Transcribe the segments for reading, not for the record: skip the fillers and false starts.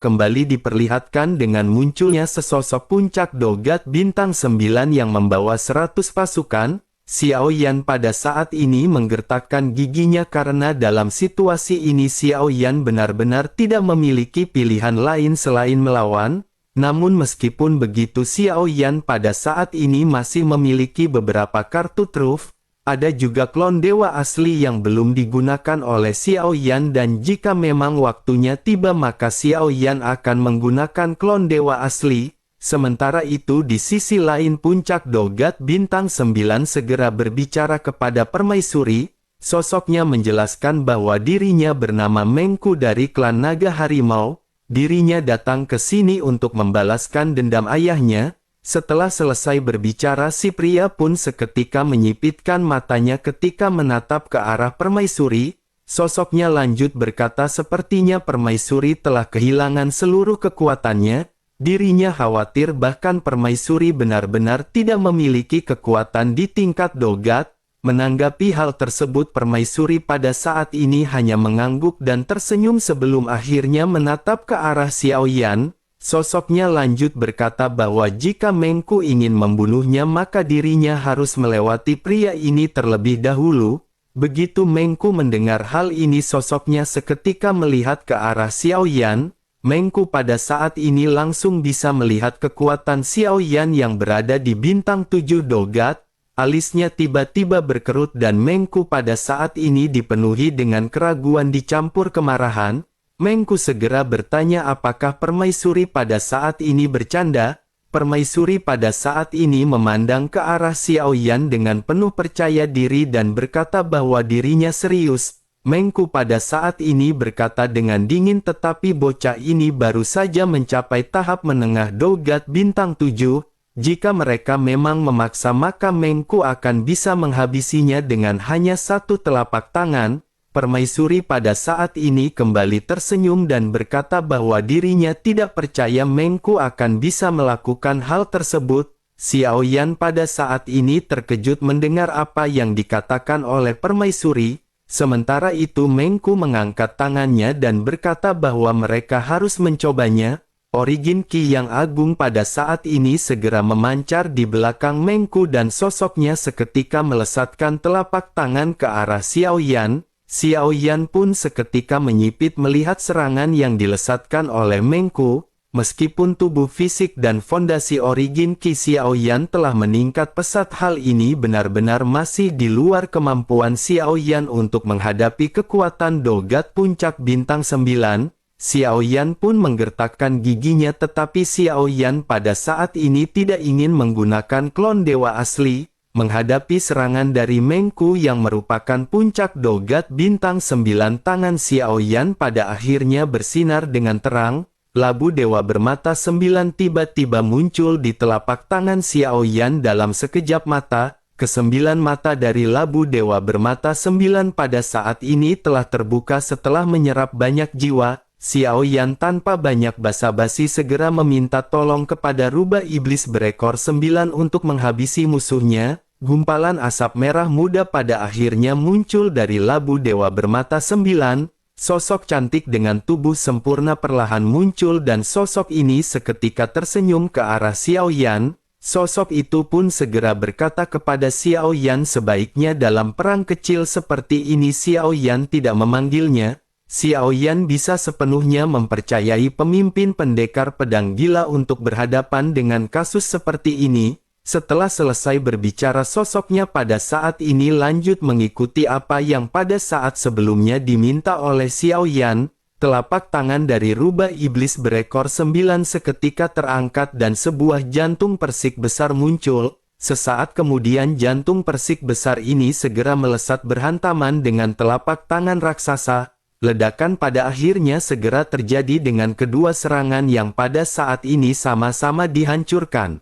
kembali diperlihatkan dengan munculnya sesosok puncak Dogat bintang 9 yang membawa 100 pasukan. Xiao Yan pada saat ini menggertakkan giginya karena dalam situasi ini Xiao Yan benar-benar tidak memiliki pilihan lain selain melawan. Namun meskipun begitu Xiao Yan pada saat ini masih memiliki beberapa kartu truf. Ada juga klon dewa asli yang belum digunakan oleh Xiao Yan dan jika memang waktunya tiba maka Xiao Yan akan menggunakan klon dewa asli. Sementara itu di sisi lain puncak Dogat bintang 9 segera berbicara kepada Permaisuri. Sosoknya menjelaskan bahwa dirinya bernama Mengku dari klan Naga Harimau. Dirinya datang ke sini untuk membalaskan dendam ayahnya. Setelah selesai berbicara si pria pun seketika menyipitkan matanya ketika menatap ke arah Permaisuri. Sosoknya lanjut berkata sepertinya Permaisuri telah kehilangan seluruh kekuatannya. Dirinya khawatir bahkan Permaisuri benar-benar tidak memiliki kekuatan di tingkat Dogat. Menanggapi hal tersebut Permaisuri pada saat ini hanya mengangguk dan tersenyum sebelum akhirnya menatap ke arah Xiao Yan. Sosoknya lanjut berkata bahwa jika Mengku ingin membunuhnya maka dirinya harus melewati pria ini terlebih dahulu. Begitu Mengku mendengar hal ini sosoknya seketika melihat ke arah Xiao Yan. Mengku pada saat ini langsung bisa melihat kekuatan Xiao Yan yang berada di bintang 7 Dogat. Alisnya tiba-tiba berkerut dan Mengku pada saat ini dipenuhi dengan keraguan dicampur kemarahan. Mengku segera bertanya apakah Permaisuri pada saat ini bercanda. Permaisuri pada saat ini memandang ke arah Xiao Yan dengan penuh percaya diri dan berkata bahwa dirinya serius. Mengku pada saat ini berkata dengan dingin tetapi bocah ini baru saja mencapai tahap menengah Dogat bintang 7. Jika mereka memang memaksa maka Mengku akan bisa menghabisinya dengan hanya satu telapak tangan. Permaisuri pada saat ini kembali tersenyum dan berkata bahwa dirinya tidak percaya Mengku akan bisa melakukan hal tersebut. Xiao Yan pada saat ini terkejut mendengar apa yang dikatakan oleh Permaisuri. Sementara itu Mengku mengangkat tangannya dan berkata bahwa mereka harus mencobanya. Origin Ki yang agung pada saat ini segera memancar di belakang Mengku dan sosoknya seketika melesatkan telapak tangan ke arah Xiao Yan. Xiao Yan pun seketika menyipit melihat serangan yang dilesatkan oleh Mengku. Meskipun tubuh fisik dan fondasi origin Ki Xiao Yan telah meningkat pesat hal ini benar-benar masih di luar kemampuan Xiao Yan untuk menghadapi kekuatan Dogat puncak bintang 9. Xiao Yan pun menggertakkan giginya tetapi Xiao Yan pada saat ini tidak ingin menggunakan klon dewa asli. Menghadapi serangan dari Mengku yang merupakan puncak Dogat bintang 9 tangan Xiao Yan pada akhirnya bersinar dengan terang. Labu dewa bermata 9 tiba-tiba muncul di telapak tangan Xiao Yan dalam sekejap mata. Kesembilan mata dari labu dewa bermata 9 pada saat ini telah terbuka setelah menyerap banyak jiwa. Xiao Yan tanpa banyak basa-basi segera meminta tolong kepada rubah iblis berekor 9 untuk menghabisi musuhnya. Gumpalan asap merah muda pada akhirnya muncul dari labu dewa bermata 9. Sosok cantik dengan tubuh sempurna perlahan muncul dan sosok ini seketika tersenyum ke arah Xiao Yan. Sosok itu pun segera berkata kepada Xiao Yan sebaiknya dalam perang kecil seperti ini Xiao Yan tidak memanggilnya. Xiao Yan bisa sepenuhnya mempercayai pemimpin pendekar pedang gila untuk berhadapan dengan kasus seperti ini. Setelah selesai berbicara sosoknya pada saat ini lanjut mengikuti apa yang pada saat sebelumnya diminta oleh Xiao Yan. Telapak tangan dari rubah iblis berekor 9 seketika terangkat dan sebuah jantung persik besar muncul. Sesaat kemudian jantung persik besar ini segera melesat berhantaman dengan telapak tangan raksasa. Ledakan pada akhirnya segera terjadi dengan kedua serangan yang pada saat ini sama-sama dihancurkan.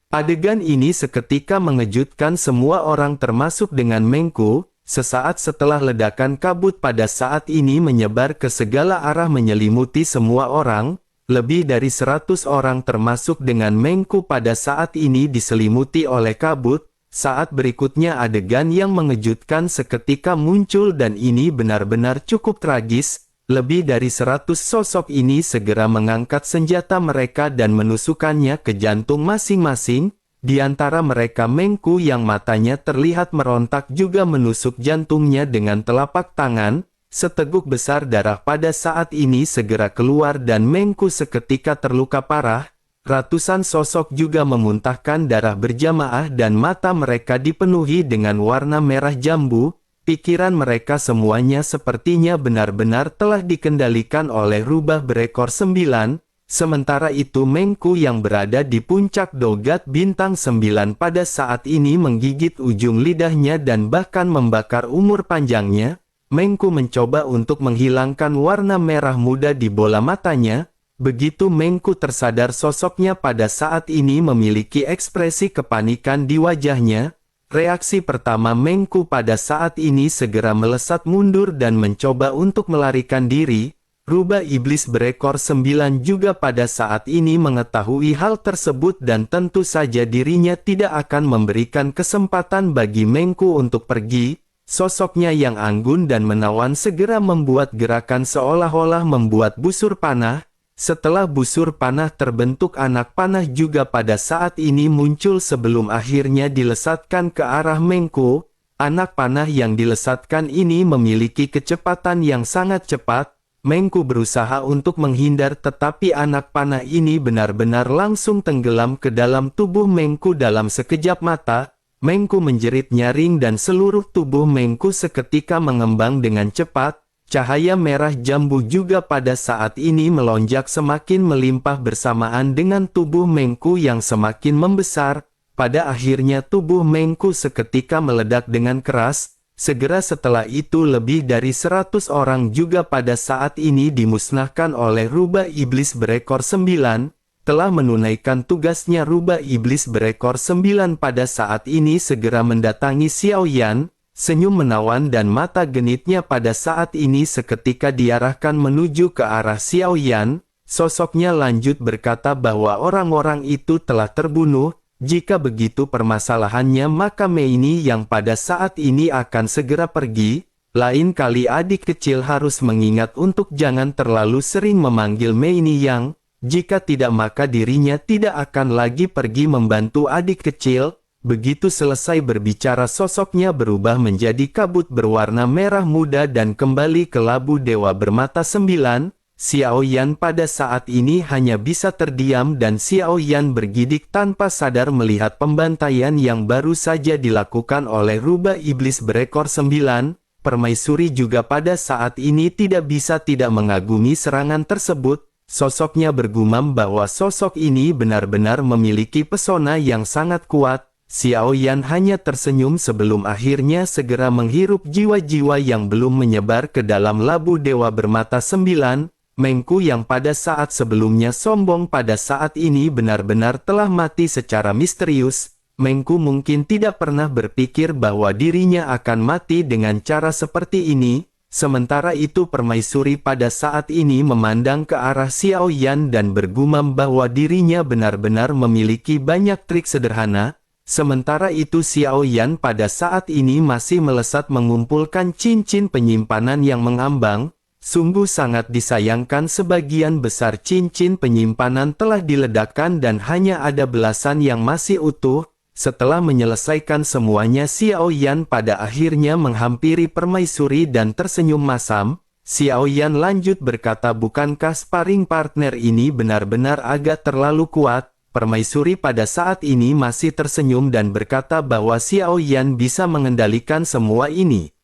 Adegan ini seketika mengejutkan semua orang termasuk dengan Mengku. Sesaat setelah ledakan kabut pada saat ini menyebar ke segala arah menyelimuti semua orang. Lebih dari 100 orang termasuk dengan Mengku pada saat ini diselimuti oleh kabut. Saat berikutnya adegan yang mengejutkan seketika muncul dan ini benar-benar cukup tragis. Lebih dari 100 sosok ini segera mengangkat senjata mereka dan menusukkannya ke jantung masing-masing. Di antara mereka Mengku yang matanya terlihat merontak juga menusuk jantungnya dengan telapak tangan. Seteguk besar darah pada saat ini segera keluar dan Mengku seketika terluka parah. Ratusan sosok juga memuntahkan darah berjamaah dan mata mereka dipenuhi dengan warna merah jambu. Pikiran mereka semuanya sepertinya benar-benar telah dikendalikan oleh rubah berekor 9. Sementara itu Mengku yang berada di puncak Dogat Bintang 9 pada saat ini menggigit ujung lidahnya dan bahkan membakar umur panjangnya. Mengku mencoba untuk menghilangkan warna merah muda di bola matanya. Begitu Mengku tersadar sosoknya pada saat ini memiliki ekspresi kepanikan di wajahnya. Reaksi pertama Mengku pada saat ini segera melesat mundur dan mencoba untuk melarikan diri. Rubah iblis berekor 9 juga pada saat ini mengetahui hal tersebut dan tentu saja dirinya tidak akan memberikan kesempatan bagi Mengku untuk pergi. Sosoknya yang anggun dan menawan segera membuat gerakan seolah-olah membuat busur panah. Setelah busur panah terbentuk, anak panah juga pada saat ini muncul sebelum akhirnya dilesatkan ke arah Mengku. Anak panah yang dilesatkan ini memiliki kecepatan yang sangat cepat. Mengku berusaha untuk menghindar tetapi anak panah ini benar-benar langsung tenggelam ke dalam tubuh Mengku dalam sekejap mata. Mengku menjerit nyaring dan seluruh tubuh Mengku seketika mengembang dengan cepat. Cahaya merah jambu juga pada saat ini melonjak semakin melimpah bersamaan dengan tubuh Mengku yang semakin membesar. Pada akhirnya tubuh Mengku seketika meledak dengan keras. Segera setelah itu lebih dari 100 orang juga pada saat ini dimusnahkan oleh rubah iblis berekor 9. Telah menunaikan tugasnya rubah iblis berekor 9 pada saat ini segera mendatangi Xiao Yan. Senyum menawan dan mata genitnya pada saat ini seketika diarahkan menuju ke arah Xiao Yan. Sosoknya lanjut berkata bahwa orang-orang itu telah terbunuh. Jika begitu permasalahannya maka Mei ini yang pada saat ini akan segera pergi. Lain kali adik kecil harus mengingat untuk jangan terlalu sering memanggil Mei ini yang. Jika tidak maka dirinya tidak akan lagi pergi membantu adik kecil. Begitu selesai berbicara sosoknya berubah menjadi kabut berwarna merah muda dan kembali ke labu dewa bermata 9. Xiao Yan pada saat ini hanya bisa terdiam dan Xiao Yan bergidik tanpa sadar melihat pembantaian yang baru saja dilakukan oleh rubah iblis berekor 9. Permaisuri juga pada saat ini tidak bisa tidak mengagumi serangan tersebut. Sosoknya bergumam bahwa sosok ini benar-benar memiliki pesona yang sangat kuat. Xiao Yan hanya tersenyum sebelum akhirnya segera menghirup jiwa-jiwa yang belum menyebar ke dalam labu dewa bermata 9. Mengku yang pada saat sebelumnya sombong pada saat ini benar-benar telah mati secara misterius. Mengku mungkin tidak pernah berpikir bahwa dirinya akan mati dengan cara seperti ini. Sementara itu permaisuri pada saat ini memandang ke arah Xiao Yan dan bergumam bahwa dirinya benar-benar memiliki banyak trik sederhana. Sementara itu Xiao Yan pada saat ini masih melesat mengumpulkan cincin penyimpanan yang mengambang. Sungguh sangat disayangkan sebagian besar cincin penyimpanan telah diledakkan dan hanya ada belasan yang masih utuh. Setelah menyelesaikan semuanya Xiao Yan pada akhirnya menghampiri permaisuri dan tersenyum masam. Xiao Yan lanjut berkata, bukankah sparring partner ini benar-benar agak terlalu kuat? Permaisuri pada saat ini masih tersenyum dan berkata bahwa Xiao Yan bisa mengendalikan semua ini.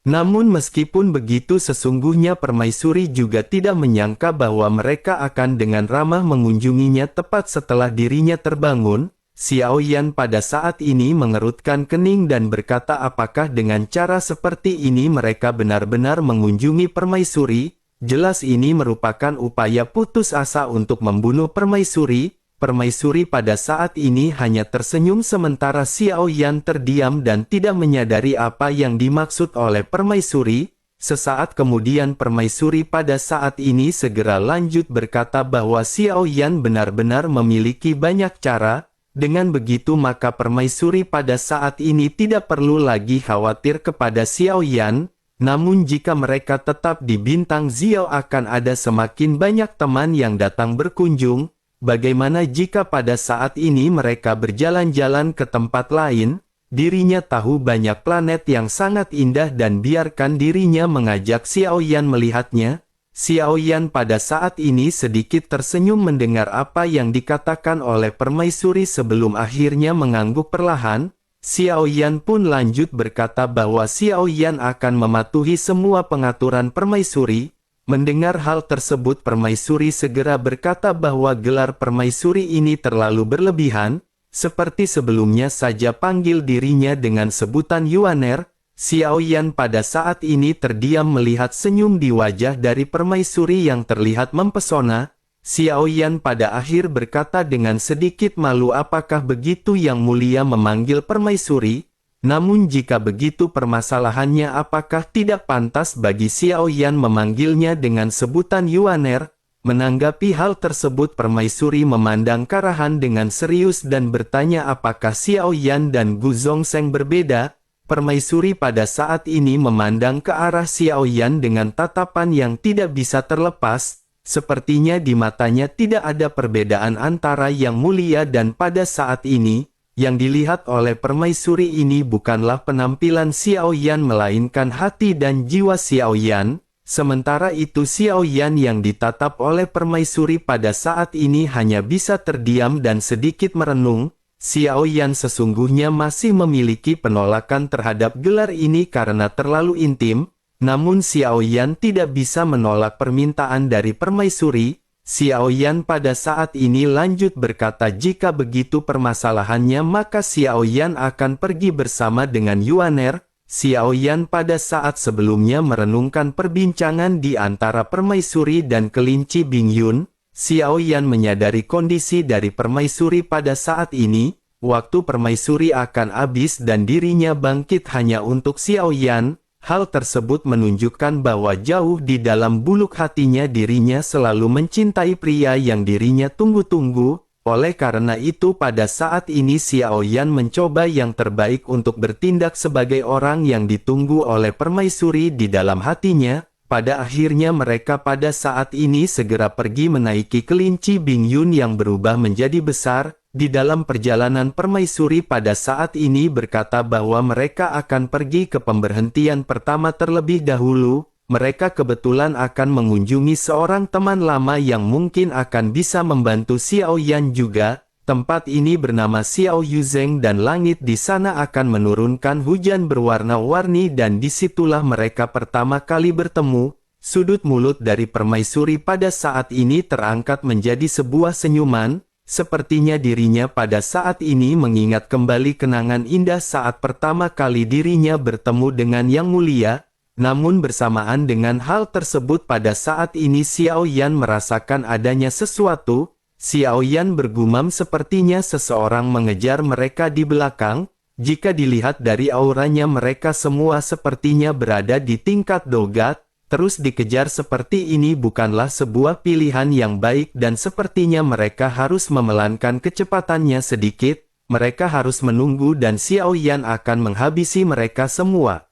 Namun meskipun begitu sesungguhnya permaisuri juga tidak menyangka bahwa mereka akan dengan ramah mengunjunginya tepat setelah dirinya terbangun. Xiao Yan pada saat ini mengerutkan kening dan berkata apakah dengan cara seperti ini mereka benar-benar mengunjungi permaisuri? Jelas ini merupakan upaya putus asa untuk membunuh permaisuri. Permaisuri pada saat ini hanya tersenyum sementara Xiao Yan terdiam dan tidak menyadari apa yang dimaksud oleh permaisuri. Sesaat kemudian permaisuri pada saat ini segera lanjut berkata bahwa Xiao Yan benar-benar memiliki banyak cara. Dengan begitu maka permaisuri pada saat ini tidak perlu lagi khawatir kepada Xiao Yan. Namun jika mereka tetap di bintang Xiao akan ada semakin banyak teman yang datang berkunjung. Bagaimana jika pada saat ini mereka berjalan-jalan ke tempat lain? Dirinya tahu banyak planet yang sangat indah dan biarkan dirinya mengajak Xiao Yan melihatnya. Xiao Yan pada saat ini sedikit tersenyum mendengar apa yang dikatakan oleh permaisuri sebelum akhirnya mengangguk perlahan. Xiao Yan pun lanjut berkata bahwa Xiao Yan akan mematuhi semua pengaturan permaisuri. Mendengar hal tersebut permaisuri segera berkata bahwa gelar permaisuri ini terlalu berlebihan. Seperti sebelumnya saja panggil dirinya dengan sebutan Yuaner. Xiao Yan pada saat ini terdiam melihat senyum di wajah dari permaisuri yang terlihat mempesona. Xiao Yan pada akhir berkata dengan sedikit malu, apakah begitu yang mulia memanggil permaisuri? Namun jika begitu permasalahannya apakah tidak pantas bagi Xiao Yan memanggilnya dengan sebutan Yuaner? Menanggapi hal tersebut permaisuri memandang Karahan dengan serius dan bertanya apakah Xiao Yan dan Gu Zongsheng berbeda? Permaisuri pada saat ini memandang ke arah Xiao Yan dengan tatapan yang tidak bisa terlepas. Sepertinya di matanya tidak ada perbedaan antara yang mulia dan pada saat ini, yang dilihat oleh permaisuri ini bukanlah penampilan Xiao Yan melainkan hati dan jiwa Xiao Yan. Sementara itu Xiao Yan yang ditatap oleh permaisuri pada saat ini hanya bisa terdiam dan sedikit merenung. Xiao Yan sesungguhnya masih memiliki penolakan terhadap gelar ini karena terlalu intim. Namun Xiao Yan tidak bisa menolak permintaan dari permaisuri. Xiao Yan pada saat ini lanjut berkata jika begitu permasalahannya maka Xiao Yan akan pergi bersama dengan Yuaner. Xiao Yan pada saat sebelumnya merenungkan perbincangan di antara permaisuri dan kelinci Bingyun. Xiao Yan menyadari kondisi dari permaisuri pada saat ini. Waktu permaisuri akan habis dan dirinya bangkit hanya untuk Xiao Yan. Hal tersebut menunjukkan bahwa jauh di dalam buluk hatinya dirinya selalu mencintai pria yang dirinya tunggu-tunggu. Oleh karena itu pada saat ini Xiao Yan mencoba yang terbaik untuk bertindak sebagai orang yang ditunggu oleh permaisuri di dalam hatinya. Pada akhirnya mereka pada saat ini segera pergi menaiki kelinci Bingyun yang berubah menjadi besar. Di dalam perjalanan permaisuri pada saat ini berkata bahwa mereka akan pergi ke pemberhentian pertama terlebih dahulu. Mereka kebetulan akan mengunjungi seorang teman lama yang mungkin akan bisa membantu Xiao Yan juga. Tempat ini bernama Xiao Yuzheng dan langit di sana akan menurunkan hujan berwarna-warni dan disitulah mereka pertama kali bertemu. Sudut mulut dari permaisuri pada saat ini terangkat menjadi sebuah senyuman. Sepertinya dirinya pada saat ini mengingat kembali kenangan indah saat pertama kali dirinya bertemu dengan Yang Mulia. Namun bersamaan dengan hal tersebut pada saat ini Xiao Yan merasakan adanya sesuatu. Xiao Yan bergumam sepertinya seseorang mengejar mereka di belakang. Jika dilihat dari auranya mereka semua sepertinya berada di tingkat dogat. Terus dikejar seperti ini bukanlah sebuah pilihan yang baik dan sepertinya mereka harus memelankan kecepatannya sedikit. Mereka harus menunggu dan Xiao Yan akan menghabisi mereka semua.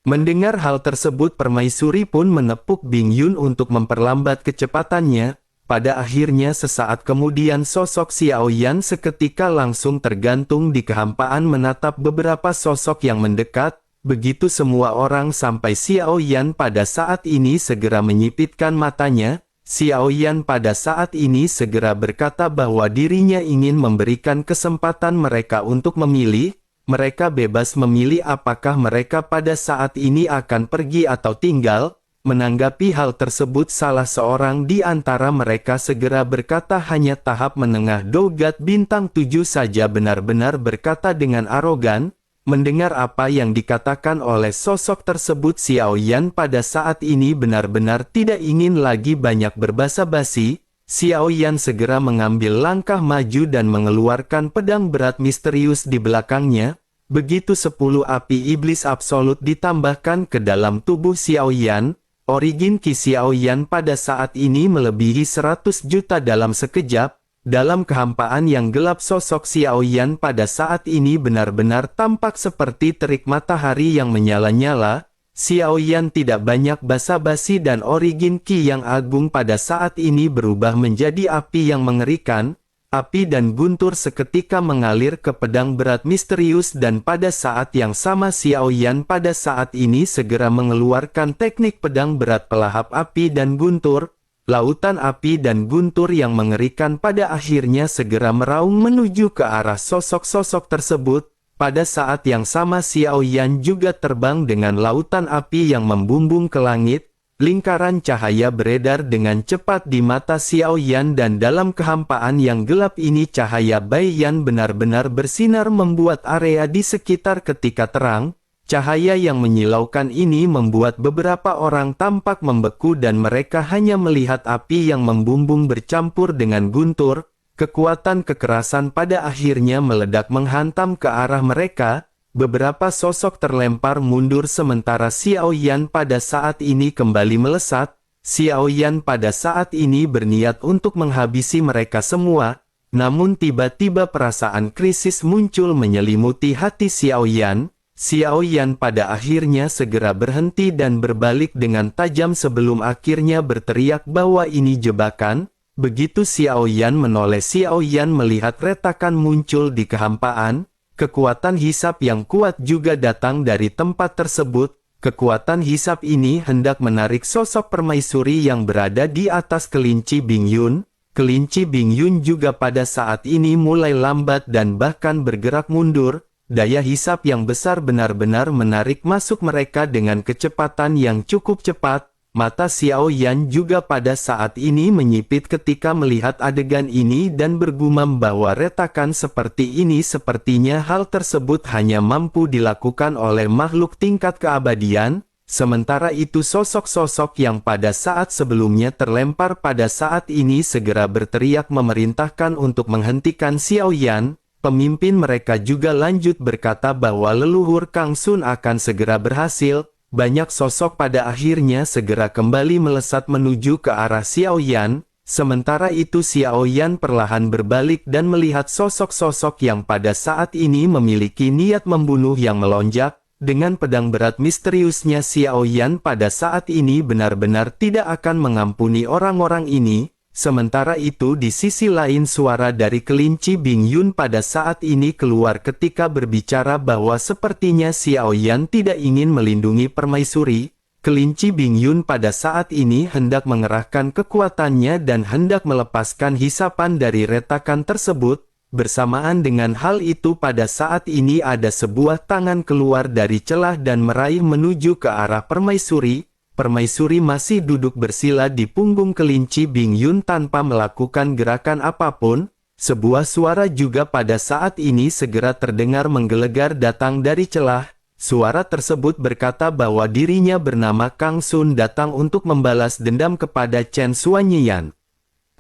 Mendengar hal tersebut permaisuri pun menepuk Bingyun untuk memperlambat kecepatannya. Pada akhirnya sesaat kemudian sosok Xiao Yan seketika langsung tergantung di kehampaan menatap beberapa sosok yang mendekat. Begitu semua orang sampai Xiao Yan pada saat ini segera menyipitkan matanya. Xiao Yan pada saat ini segera berkata bahwa dirinya ingin memberikan kesempatan mereka untuk memilih. Mereka bebas memilih apakah mereka pada saat ini akan pergi atau tinggal. Menanggapi hal tersebut salah seorang di antara mereka segera berkata hanya tahap menengah dogat bintang 7 saja benar-benar berkata dengan arogan. Mendengar apa yang dikatakan oleh sosok tersebut Xiao Yan pada saat ini benar-benar tidak ingin lagi banyak berbasa-basi. Xiao Yan segera mengambil langkah maju dan mengeluarkan pedang berat misterius di belakangnya. Begitu 10 api iblis absolut ditambahkan ke dalam tubuh Xiao Yan. Origin Qi Xiao Yan pada saat ini melebihi 100 juta dalam sekejap. Dalam kehampaan yang gelap sosok Xiao Yan pada saat ini benar-benar tampak seperti terik matahari yang menyala-nyala. Xiao Yan tidak banyak basa-basi dan origin Qi yang agung pada saat ini berubah menjadi api yang mengerikan. Api dan guntur seketika mengalir ke pedang berat misterius dan pada saat yang sama Xiao Yan pada saat ini segera mengeluarkan teknik pedang berat pelahap api dan guntur. Lautan api dan guntur yang mengerikan pada akhirnya segera meraung menuju ke arah sosok-sosok tersebut. Pada saat yang sama Xiao Yan juga terbang dengan lautan api yang membumbung ke langit. Lingkaran cahaya beredar dengan cepat di mata Xiao Yan dan dalam kehampaan yang gelap ini cahaya Bai Yan benar-benar bersinar membuat area di sekitar ketika terang. Cahaya yang menyilaukan ini membuat beberapa orang tampak membeku dan mereka hanya melihat api yang membumbung bercampur dengan guntur. Kekuatan kekerasan pada akhirnya meledak menghantam ke arah mereka. Beberapa sosok terlempar mundur sementara Xiao Yan pada saat ini kembali melesat. Xiao Yan pada saat ini berniat untuk menghabisi mereka semua. Namun tiba-tiba perasaan krisis muncul menyelimuti hati Xiao Yan. Xiao Yan pada akhirnya segera berhenti dan berbalik dengan tajam sebelum akhirnya berteriak bahwa ini jebakan. Begitu Xiao Yan menoleh, Xiao Yan melihat retakan muncul di kehampaan. Kekuatan hisap yang kuat juga datang dari tempat tersebut. Kekuatan hisap ini hendak menarik sosok permaisuri yang berada di atas kelinci Bing Yun. Kelinci Bing Yun juga pada saat ini mulai lambat dan bahkan bergerak mundur. Daya hisap yang besar benar-benar menarik masuk mereka dengan kecepatan yang cukup cepat. Mata Xiao Yan juga pada saat ini menyipit ketika melihat adegan ini dan bergumam bahwa retakan seperti ini sepertinya hal tersebut hanya mampu dilakukan oleh makhluk tingkat keabadian. Sementara itu sosok-sosok yang pada saat sebelumnya terlempar pada saat ini segera berteriak memerintahkan untuk menghentikan Xiao Yan. Pemimpin mereka juga lanjut berkata bahwa leluhur Kang Sun akan segera berhasil. Banyak sosok pada akhirnya segera kembali melesat menuju ke arah Xiao Yan. Sementara itu Xiao Yan perlahan berbalik dan melihat sosok-sosok yang pada saat ini memiliki niat membunuh yang melonjak. Dengan pedang berat misteriusnya Xiao Yan pada saat ini benar-benar tidak akan mengampuni orang-orang ini. Sementara itu di sisi lain suara dari kelinci Bing Yun pada saat ini keluar ketika berbicara bahwa sepertinya Xiao Yan tidak ingin melindungi permaisuri. Kelinci Bing Yun pada saat ini hendak mengerahkan kekuatannya dan hendak melepaskan hisapan dari retakan tersebut. Bersamaan dengan hal itu pada saat ini ada sebuah tangan keluar dari celah dan meraih menuju ke arah permaisuri. Permaisuri masih duduk bersila di punggung kelinci Bing Yun tanpa melakukan gerakan apapun. Sebuah suara juga pada saat ini segera terdengar menggelegar datang dari celah. Suara tersebut berkata bahwa dirinya bernama Kang Sun datang untuk membalas dendam kepada Chen Xuanyian.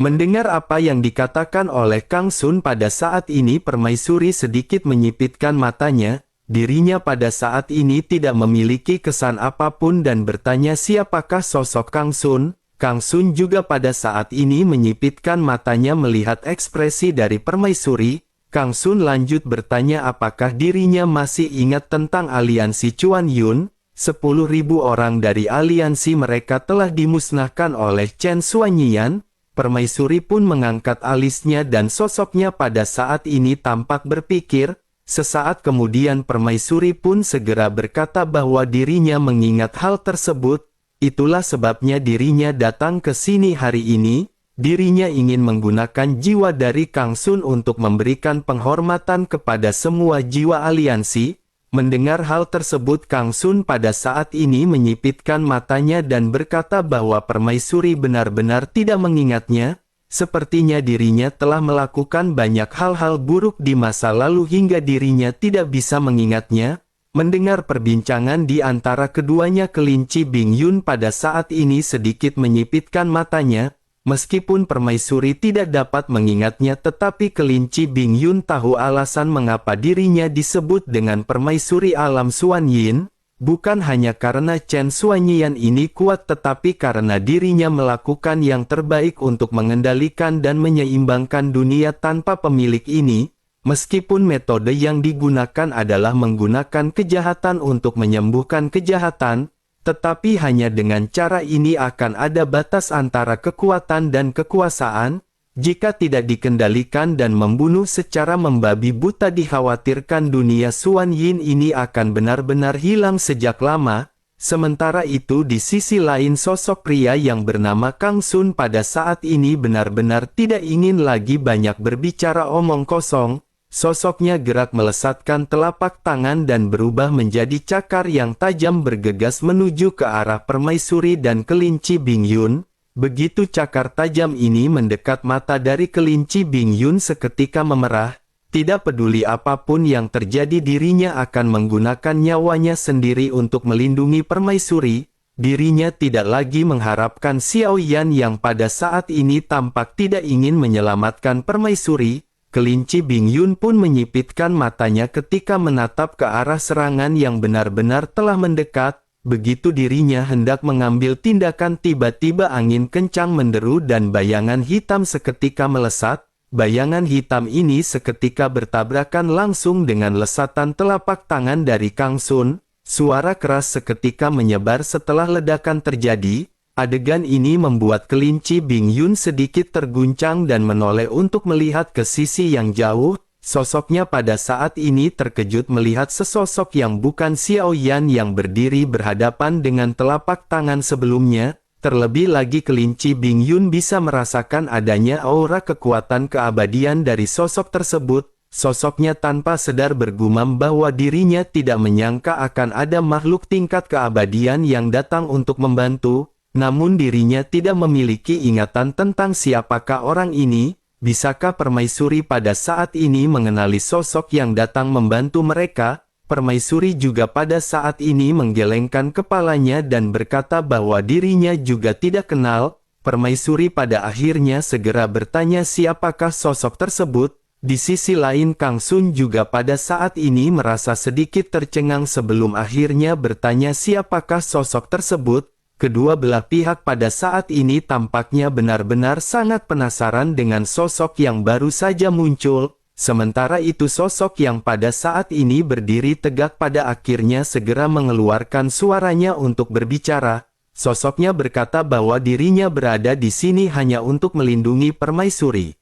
Mendengar apa yang dikatakan oleh Kang Sun pada saat ini permaisuri sedikit menyipitkan matanya. Dirinya pada saat ini tidak memiliki kesan apapun dan bertanya siapakah sosok Kang Sun. Kang Sun juga pada saat ini menyipitkan matanya melihat ekspresi dari permaisuri. Kang Sun lanjut bertanya apakah dirinya masih ingat tentang aliansi Chuan Yun. 10.000 orang dari aliansi mereka telah dimusnahkan oleh Chen Xuanyian. Permaisuri pun mengangkat alisnya dan sosoknya pada saat ini tampak berpikir. Sesaat kemudian permaisuri pun segera berkata bahwa dirinya mengingat hal tersebut. Itulah sebabnya dirinya datang ke sini hari ini. Dirinya ingin menggunakan jiwa dari Kang Sun untuk memberikan penghormatan kepada semua jiwa aliansi. Mendengar hal tersebut Kang Sun pada saat ini menyipitkan matanya dan berkata bahwa permaisuri benar-benar tidak mengingatnya. Sepertinya dirinya telah melakukan banyak hal-hal buruk di masa lalu hingga dirinya tidak bisa mengingatnya. Mendengar perbincangan di antara keduanya kelinci Bing Yun pada saat ini sedikit menyipitkan matanya. Meskipun permaisuri tidak dapat mengingatnya tetapi kelinci Bing Yun tahu alasan mengapa dirinya disebut dengan permaisuri alam Xuan Yin. Bukan hanya karena Chen Xuanyian ini kuat tetapi karena dirinya melakukan yang terbaik untuk mengendalikan dan menyeimbangkan dunia tanpa pemilik ini. Meskipun metode yang digunakan adalah menggunakan kejahatan untuk menyembuhkan kejahatan, Tetapi hanya dengan cara ini akan ada batas antara kekuatan dan kekuasaan. Jika tidak dikendalikan dan membunuh secara membabi buta, dikhawatirkan dunia Xuan Yin ini akan benar-benar hilang sejak lama. Sementara itu di sisi lain sosok pria yang bernama Kang Sun pada saat ini benar-benar tidak ingin lagi banyak berbicara omong kosong. Sosoknya gerak melesatkan telapak tangan dan berubah menjadi cakar yang tajam bergegas menuju ke arah permaisuri dan kelinci Bing Yun. Begitu cakar tajam ini mendekat, mata dari kelinci Bing Yun seketika memerah. Tidak peduli apapun yang terjadi, dirinya akan menggunakan nyawanya sendiri untuk melindungi permaisuri. Dirinya tidak lagi mengharapkan Xiao Yan yang pada saat ini tampak tidak ingin menyelamatkan permaisuri. Kelinci Bing Yun pun menyipitkan matanya ketika menatap ke arah serangan yang benar-benar telah mendekat. Begitu dirinya hendak mengambil tindakan, tiba-tiba angin kencang menderu dan bayangan hitam seketika melesat. Bayangan hitam ini seketika bertabrakan langsung dengan lesatan telapak tangan dari Kang Sun. Suara keras seketika menyebar setelah ledakan terjadi. Adegan ini membuat kelinci Bing Yun sedikit terguncang dan menoleh untuk melihat ke sisi yang jauh. Sosoknya pada saat ini terkejut melihat sesosok yang bukan Xiao Yan yang berdiri berhadapan dengan telapak tangan sebelumnya. Terlebih lagi kelinci Bing Yun bisa merasakan adanya aura kekuatan keabadian dari sosok tersebut. Sosoknya tanpa sadar bergumam bahwa dirinya tidak menyangka akan ada makhluk tingkat keabadian yang datang untuk membantu. Namun dirinya tidak memiliki ingatan tentang siapakah orang ini. Bisakah permaisuri pada saat ini mengenali sosok yang datang membantu mereka? Permaisuri juga pada saat ini menggelengkan kepalanya dan berkata bahwa dirinya juga tidak kenal. Permaisuri pada akhirnya segera bertanya siapakah sosok tersebut. Di sisi lain Kang Sun juga pada saat ini merasa sedikit tercengang sebelum akhirnya bertanya siapakah sosok tersebut. Kedua belah pihak pada saat ini tampaknya benar-benar sangat penasaran dengan sosok yang baru saja muncul. Sementara itu sosok yang pada saat ini berdiri tegak pada akhirnya segera mengeluarkan suaranya untuk berbicara. Sosoknya berkata bahwa dirinya berada di sini hanya untuk melindungi permaisuri.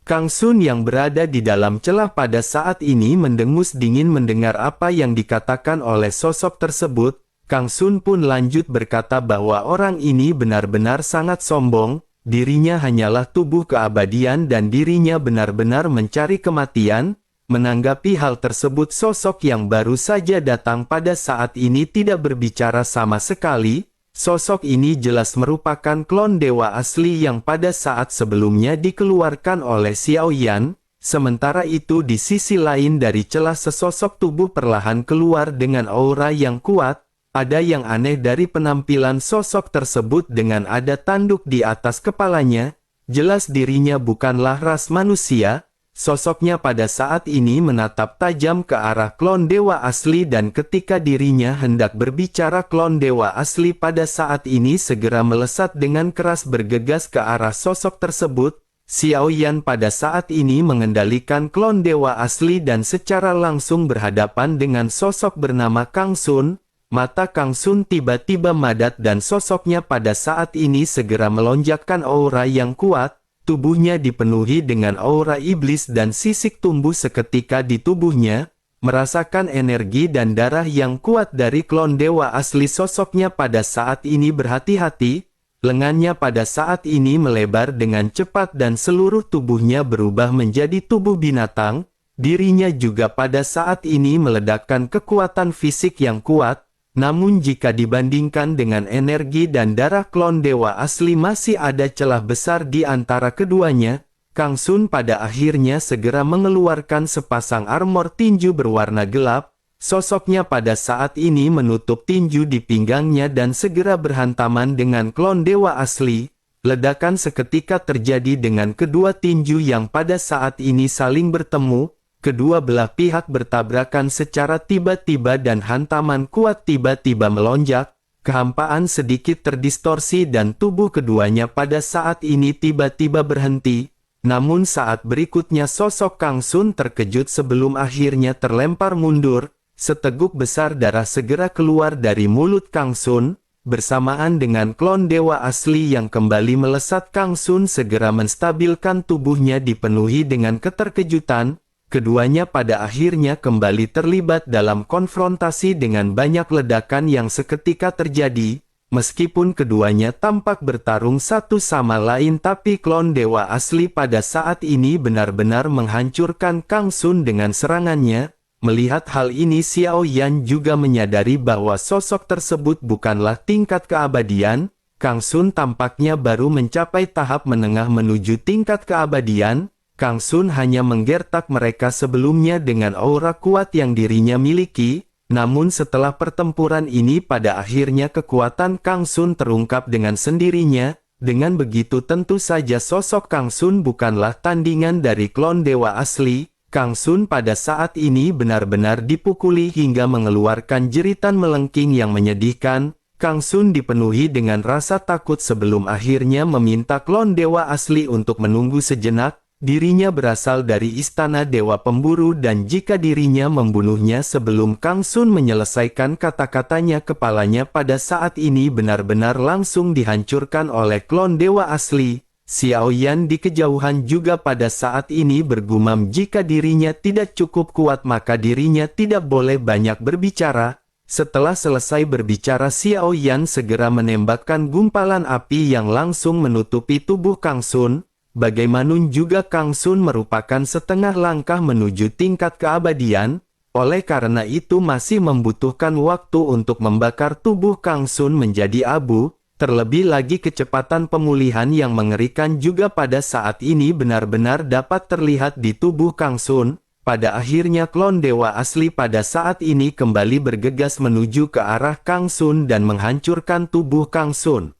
Kang Sun yang berada di dalam celah pada saat ini mendengus dingin mendengar apa yang dikatakan oleh sosok tersebut. Kang Sun pun lanjut berkata bahwa orang ini benar-benar sangat sombong, dirinya hanyalah tubuh keabadian dan dirinya benar-benar mencari kematian. Menanggapi hal tersebut sosok yang baru saja datang pada saat ini tidak berbicara sama sekali. Sosok ini jelas merupakan klon dewa asli yang pada saat sebelumnya dikeluarkan oleh Xiao Yan. Sementara itu di sisi lain dari celah sesosok tubuh perlahan keluar dengan aura yang kuat. Ada yang aneh dari penampilan sosok tersebut dengan ada tanduk di atas kepalanya. Jelas dirinya bukanlah ras manusia. Sosoknya pada saat ini menatap tajam ke arah klon dewa asli dan ketika dirinya hendak berbicara klon dewa asli pada saat ini segera melesat dengan keras bergegas ke arah sosok tersebut. Xiao Yan pada saat ini mengendalikan klon dewa asli dan secara langsung berhadapan dengan sosok bernama Kang Sun. Mata Kang Sun tiba-tiba madat dan sosoknya pada saat ini segera melonjakkan aura yang kuat. Tubuhnya dipenuhi dengan aura iblis dan sisik tumbuh seketika di tubuhnya. Merasakan energi dan darah yang kuat dari klon dewa asli sosoknya pada saat ini berhati-hati. Lengannya pada saat ini melebar dengan cepat dan seluruh tubuhnya berubah menjadi tubuh binatang. Dirinya juga pada saat ini meledakkan kekuatan fisik yang kuat. Namun jika dibandingkan dengan energi dan darah klon dewa asli masih ada celah besar di antara keduanya. Kang Sun pada akhirnya segera mengeluarkan sepasang armor tinju berwarna gelap. Sosoknya pada saat ini menutup tinju di pinggangnya dan segera berhantaman dengan klon dewa asli. Ledakan seketika terjadi dengan kedua tinju yang pada saat ini saling bertemu. Kedua belah pihak bertabrakan secara tiba-tiba dan hantaman kuat tiba-tiba melonjak. Kehampaan sedikit terdistorsi dan tubuh keduanya pada saat ini tiba-tiba berhenti. Namun saat berikutnya sosok Kang Sun terkejut sebelum akhirnya terlempar mundur. seteguk besar darah segera keluar dari mulut Kang Sun, bersamaan dengan klon dewa asli yang kembali melesat. Kang Sun segera menstabilkan tubuhnya dipenuhi dengan keterkejutan. Keduanya pada akhirnya kembali terlibat dalam konfrontasi dengan banyak ledakan yang seketika terjadi. Meskipun keduanya tampak bertarung satu sama lain, tapi klon dewa asli pada saat ini benar-benar menghancurkan Kang Sun dengan serangannya. Melihat hal ini, Xiao Yan juga menyadari bahwa sosok tersebut bukanlah tingkat keabadian. Kang Sun tampaknya baru mencapai tahap menengah menuju tingkat keabadian. Kang Sun hanya menggertak mereka sebelumnya dengan aura kuat yang dirinya miliki, namun setelah pertempuran ini pada akhirnya kekuatan Kang Sun terungkap dengan sendirinya. Dengan begitu tentu saja sosok Kang Sun bukanlah tandingan dari klon dewa asli. Kang Sun pada saat ini benar-benar dipukuli hingga mengeluarkan jeritan melengking yang menyedihkan. Kang Sun dipenuhi dengan rasa takut sebelum akhirnya meminta klon dewa asli untuk menunggu sejenak. Dirinya berasal dari istana dewa pemburu dan jika dirinya membunuhnya sebelum Kang Sun menyelesaikan kata-katanya, kepalanya pada saat ini benar-benar langsung dihancurkan oleh klon dewa asli. Xiao Yan di kejauhan juga pada saat ini bergumam jika dirinya tidak cukup kuat maka dirinya tidak boleh banyak berbicara. Setelah selesai berbicara, Xiao Yan segera menembakkan gumpalan api yang langsung menutupi tubuh Kang Sun. Bagaimanapun juga Kang Sun merupakan setengah langkah menuju tingkat keabadian, oleh karena itu masih membutuhkan waktu untuk membakar tubuh Kang Sun menjadi abu. Terlebih lagi kecepatan pemulihan yang mengerikan juga pada saat ini benar-benar dapat terlihat di tubuh Kang Sun. Pada akhirnya klon dewa asli pada saat ini kembali bergegas menuju ke arah Kang Sun dan menghancurkan tubuh Kang Sun.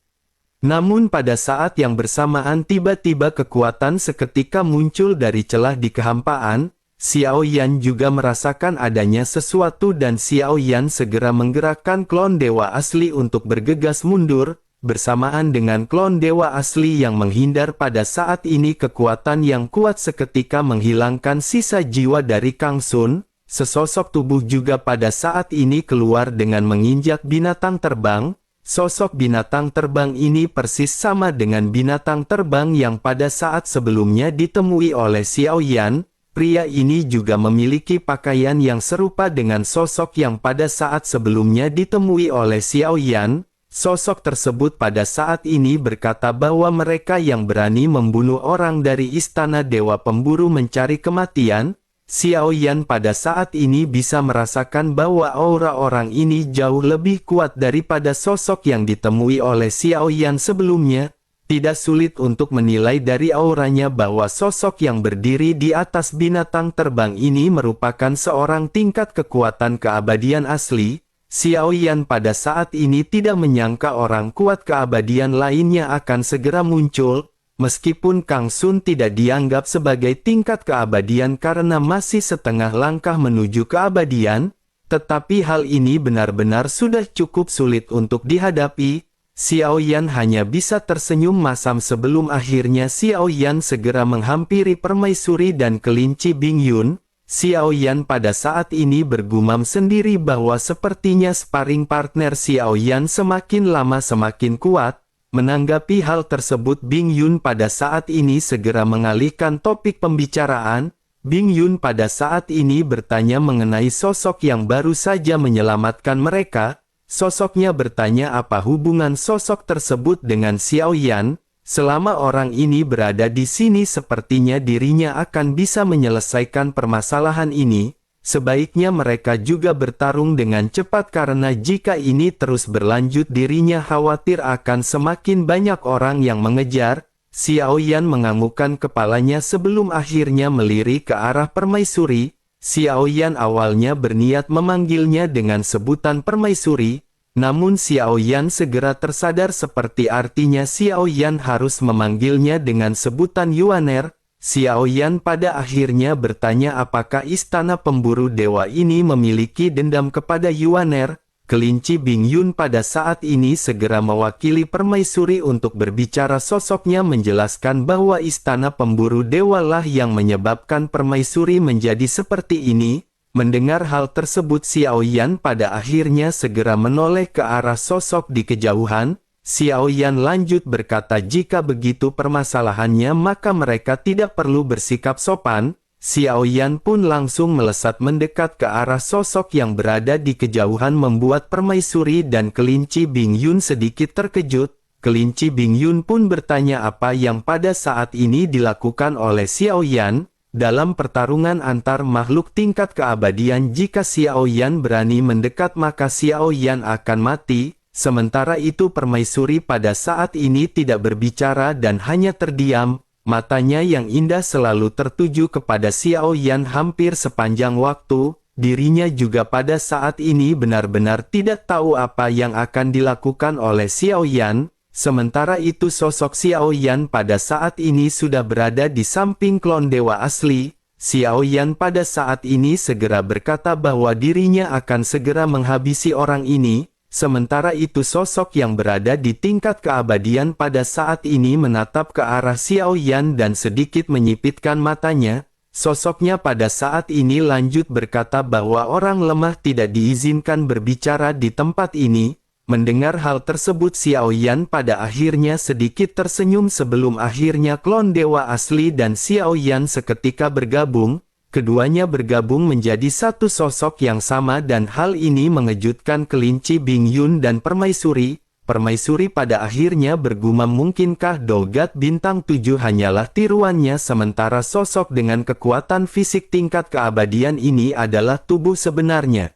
Namun pada saat yang bersamaan tiba-tiba kekuatan seketika muncul dari celah di kehampaan. Xiao Yan juga merasakan adanya sesuatu dan Xiao Yan segera menggerakkan klon dewa asli untuk bergegas mundur. Bersamaan dengan klon dewa asli yang menghindar pada saat ini, kekuatan yang kuat seketika menghilangkan sisa jiwa dari Kang Sun. Sesosok tubuh juga pada saat ini keluar dengan menginjak binatang terbang. Sosok binatang terbang ini persis sama dengan binatang terbang yang pada saat sebelumnya ditemui oleh Xiao Yan. Pria ini juga memiliki pakaian yang serupa dengan sosok yang pada saat sebelumnya ditemui oleh Xiao Yan. Sosok tersebut pada saat ini berkata bahwa mereka yang berani membunuh orang dari istana dewa pemburu mencari kematian. Xiao Yan pada saat ini bisa merasakan bahwa aura orang ini jauh lebih kuat daripada sosok yang ditemui oleh Xiao Yan sebelumnya. Tidak sulit untuk menilai dari auranya bahwa sosok yang berdiri di atas binatang terbang ini merupakan seorang tingkat kekuatan keabadian asli. Xiao Yan pada saat ini tidak menyangka orang kuat keabadian lainnya akan segera muncul. Meskipun Kang Sun tidak dianggap sebagai tingkat keabadian karena masih setengah langkah menuju keabadian, tetapi hal ini benar-benar sudah cukup sulit untuk dihadapi. Xiao Yan hanya bisa tersenyum masam sebelum akhirnya Xiao Yan segera menghampiri permaisuri dan kelinci Bing Yun. Xiao Yan pada saat ini bergumam sendiri bahwa sepertinya sparring partner Xiao Yan semakin lama semakin kuat. Menanggapi hal tersebut, Bing Yun pada saat ini segera mengalihkan topik pembicaraan. Bing Yun pada saat ini bertanya mengenai sosok yang baru saja menyelamatkan mereka. Sosoknya bertanya apa hubungan sosok tersebut dengan Xiao Yan. Selama orang ini berada di sini sepertinya dirinya akan bisa menyelesaikan permasalahan ini. Sebaiknya mereka juga bertarung dengan cepat karena jika ini terus berlanjut dirinya khawatir akan semakin banyak orang yang mengejar. Xiao Yan menganggukkan kepalanya sebelum akhirnya melirik ke arah permaisuri. Xiao Yan awalnya berniat memanggilnya dengan sebutan permaisuri, namun Xiao Yan segera tersadar seperti artinya Xiao Yan harus memanggilnya dengan sebutan Yuaner. Xiao Yan pada akhirnya bertanya apakah istana pemburu dewa ini memiliki dendam kepada Yuaner. Kelinci Bing Yun pada saat ini segera mewakili permaisuri untuk berbicara. Sosoknya menjelaskan bahwa istana pemburu dewa lah yang menyebabkan permaisuri menjadi seperti ini. Mendengar hal tersebut Xiao Yan pada akhirnya segera menoleh ke arah sosok di kejauhan. Xiao Yan lanjut berkata jika begitu permasalahannya maka mereka tidak perlu bersikap sopan. Xiao Yan pun langsung melesat mendekat ke arah sosok yang berada di kejauhan membuat permaisuri dan kelinci Bing Yun sedikit terkejut. Kelinci Bing Yun pun bertanya apa yang pada saat ini dilakukan oleh Xiao Yan. Dalam pertarungan antar makhluk tingkat keabadian jika Xiao Yan berani mendekat maka Xiao Yan akan mati. Sementara itu permaisuri pada saat ini tidak berbicara dan hanya terdiam. Matanya yang indah selalu tertuju kepada Xiao Yan hampir sepanjang waktu. Dirinya juga pada saat ini benar-benar tidak tahu apa yang akan dilakukan oleh Xiao Yan. Sementara itu sosok Xiao Yan pada saat ini sudah berada di samping klon dewa asli. Xiao Yan pada saat ini segera berkata bahwa dirinya akan segera menghabisi orang ini. Sementara itu sosok yang berada di tingkat keabadian pada saat ini menatap ke arah Xiao Yan dan sedikit menyipitkan matanya. Sosoknya pada saat ini lanjut berkata bahwa orang lemah tidak diizinkan berbicara di tempat ini. Mendengar hal tersebut Xiao Yan pada akhirnya sedikit tersenyum sebelum akhirnya klon dewa asli dan Xiao Yan seketika bergabung. Keduanya bergabung menjadi satu sosok yang sama dan hal ini mengejutkan kelinci Bing Yun dan permaisuri. Permaisuri pada akhirnya bergumam mungkinkah Dogat bintang 7 hanyalah tiruannya sementara sosok dengan kekuatan fisik tingkat keabadian ini adalah tubuh sebenarnya.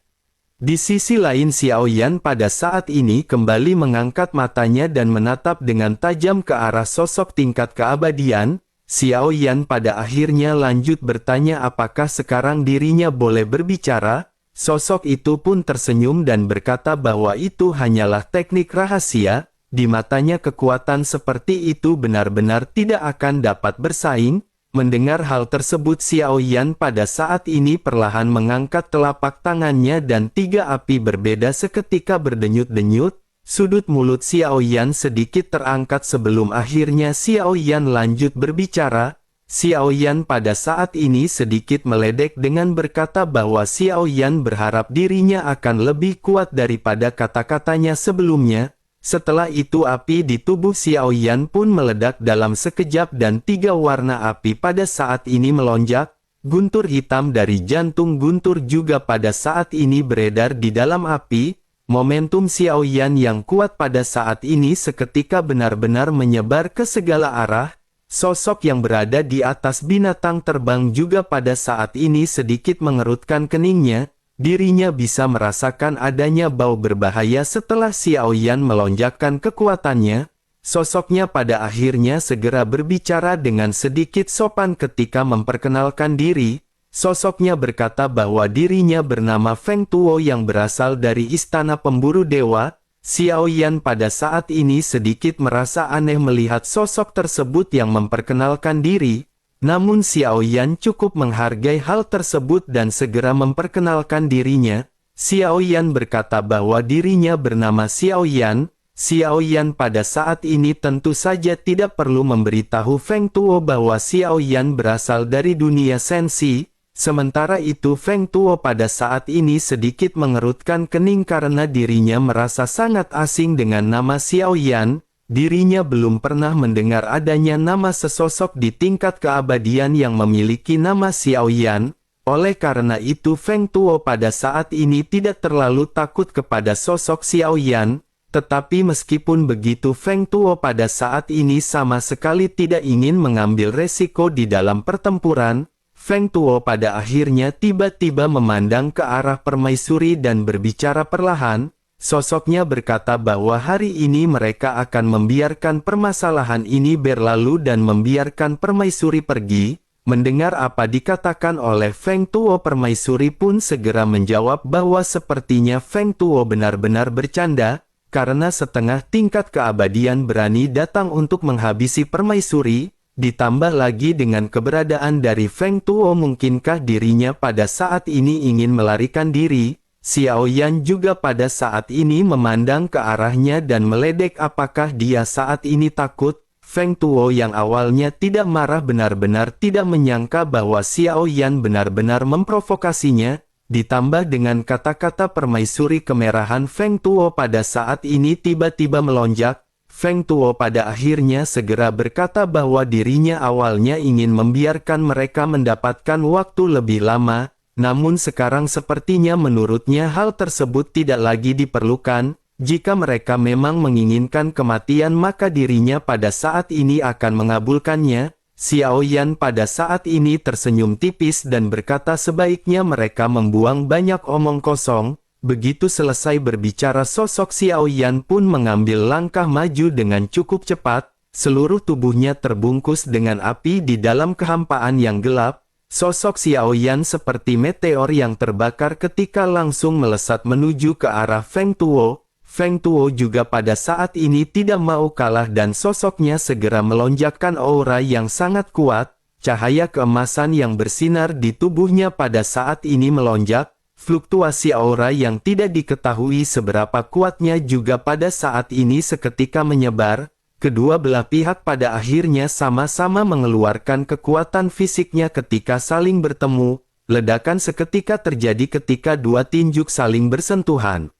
Di sisi lain Xiao Yan pada saat ini kembali mengangkat matanya dan menatap dengan tajam ke arah sosok tingkat keabadian. Xiao Yan pada akhirnya lanjut bertanya apakah sekarang dirinya boleh berbicara. Sosok itu pun tersenyum dan berkata bahwa itu hanyalah teknik rahasia. Di matanya kekuatan seperti itu benar-benar tidak akan dapat bersaing. Mendengar hal tersebut Xiao Yan pada saat ini perlahan mengangkat telapak tangannya dan 3 api berbeda seketika berdenyut-denyut. Sudut mulut Xiao Yan sedikit terangkat sebelum akhirnya Xiao Yan lanjut berbicara. Xiao Yan pada saat ini sedikit meledek dengan berkata bahwa Xiao Yan berharap dirinya akan lebih kuat daripada kata-katanya sebelumnya. Setelah itu api di tubuh Xiao Yan pun meledak dalam sekejap dan 3 warna api pada saat ini melonjak. Guntur hitam dari jantung guntur juga pada saat ini beredar di dalam api. Momentum Xiao Yan yang kuat pada saat ini seketika benar-benar menyebar ke segala arah. Sosok yang berada di atas binatang terbang juga pada saat ini sedikit mengerutkan keningnya. Dirinya bisa merasakan adanya bau berbahaya setelah Xiao Yan melonjakkan kekuatannya. Sosoknya pada akhirnya segera berbicara dengan sedikit sopan ketika memperkenalkan diri. Sosoknya berkata bahwa dirinya bernama Feng Tuo yang berasal dari Istana Pemburu Dewa. Xiao Yan pada saat ini sedikit merasa aneh melihat sosok tersebut yang memperkenalkan diri. Namun Xiao Yan cukup menghargai hal tersebut dan segera memperkenalkan dirinya. Xiao Yan berkata bahwa dirinya bernama Xiao Yan. Xiao Yan pada saat ini tentu saja tidak perlu memberitahu Feng Tuo bahwa Xiao Yan berasal dari dunia sensi. Sementara itu Feng Tuo pada saat ini sedikit mengerutkan kening karena dirinya merasa sangat asing dengan nama Xiao Yan. Dirinya belum pernah mendengar adanya nama sesosok di tingkat keabadian yang memiliki nama Xiao Yan. Oleh karena itu Feng Tuo pada saat ini tidak terlalu takut kepada sosok Xiao Yan. Tetapi meskipun begitu Feng Tuo pada saat ini sama sekali tidak ingin mengambil resiko di dalam pertempuran. Feng Tuo pada akhirnya tiba-tiba memandang ke arah permaisuri dan berbicara perlahan. Sosoknya berkata bahwa hari ini mereka akan membiarkan permasalahan ini berlalu dan membiarkan permaisuri pergi. Mendengar apa dikatakan oleh Feng Tuo, permaisuri pun segera menjawab bahwa sepertinya Feng Tuo benar-benar bercanda, karena setengah tingkat keabadian berani datang untuk menghabisi permaisuri. Ditambah lagi dengan keberadaan dari Feng Tuo, mungkinkah dirinya pada saat ini ingin melarikan diri? Xiao Yan juga pada saat ini memandang ke arahnya dan meledek apakah dia saat ini takut. Feng Tuo yang awalnya tidak marah benar-benar tidak menyangka bahwa Xiao Yan benar-benar memprovokasinya. ditambah dengan kata-kata permaisuri kemerahan Feng Tuo pada saat ini tiba-tiba melonjak, Feng Tuo pada akhirnya segera berkata bahwa dirinya awalnya ingin membiarkan mereka mendapatkan waktu lebih lama, namun sekarang sepertinya menurutnya hal tersebut tidak lagi diperlukan. Jika mereka memang menginginkan kematian maka dirinya pada saat ini akan mengabulkannya. Xiao Yan pada saat ini tersenyum tipis dan berkata sebaiknya mereka membuang banyak omong kosong. Begitu selesai berbicara sosok Xiao Yan pun mengambil langkah maju dengan cukup cepat. Seluruh tubuhnya terbungkus dengan api di dalam kehampaan yang gelap. Sosok Xiao Yan seperti meteor yang terbakar ketika langsung melesat menuju ke arah Feng Tuo. Feng Tuo juga pada saat ini tidak mau kalah dan sosoknya segera melonjakkan aura yang sangat kuat. Cahaya keemasan yang bersinar di tubuhnya pada saat ini melonjak. Fluktuasi aura yang tidak diketahui seberapa kuatnya juga pada saat ini seketika menyebar. Kedua belah pihak pada akhirnya sama-sama mengeluarkan kekuatan fisiknya ketika saling bertemu. Ledakan seketika terjadi ketika dua tinjuk saling bersentuhan.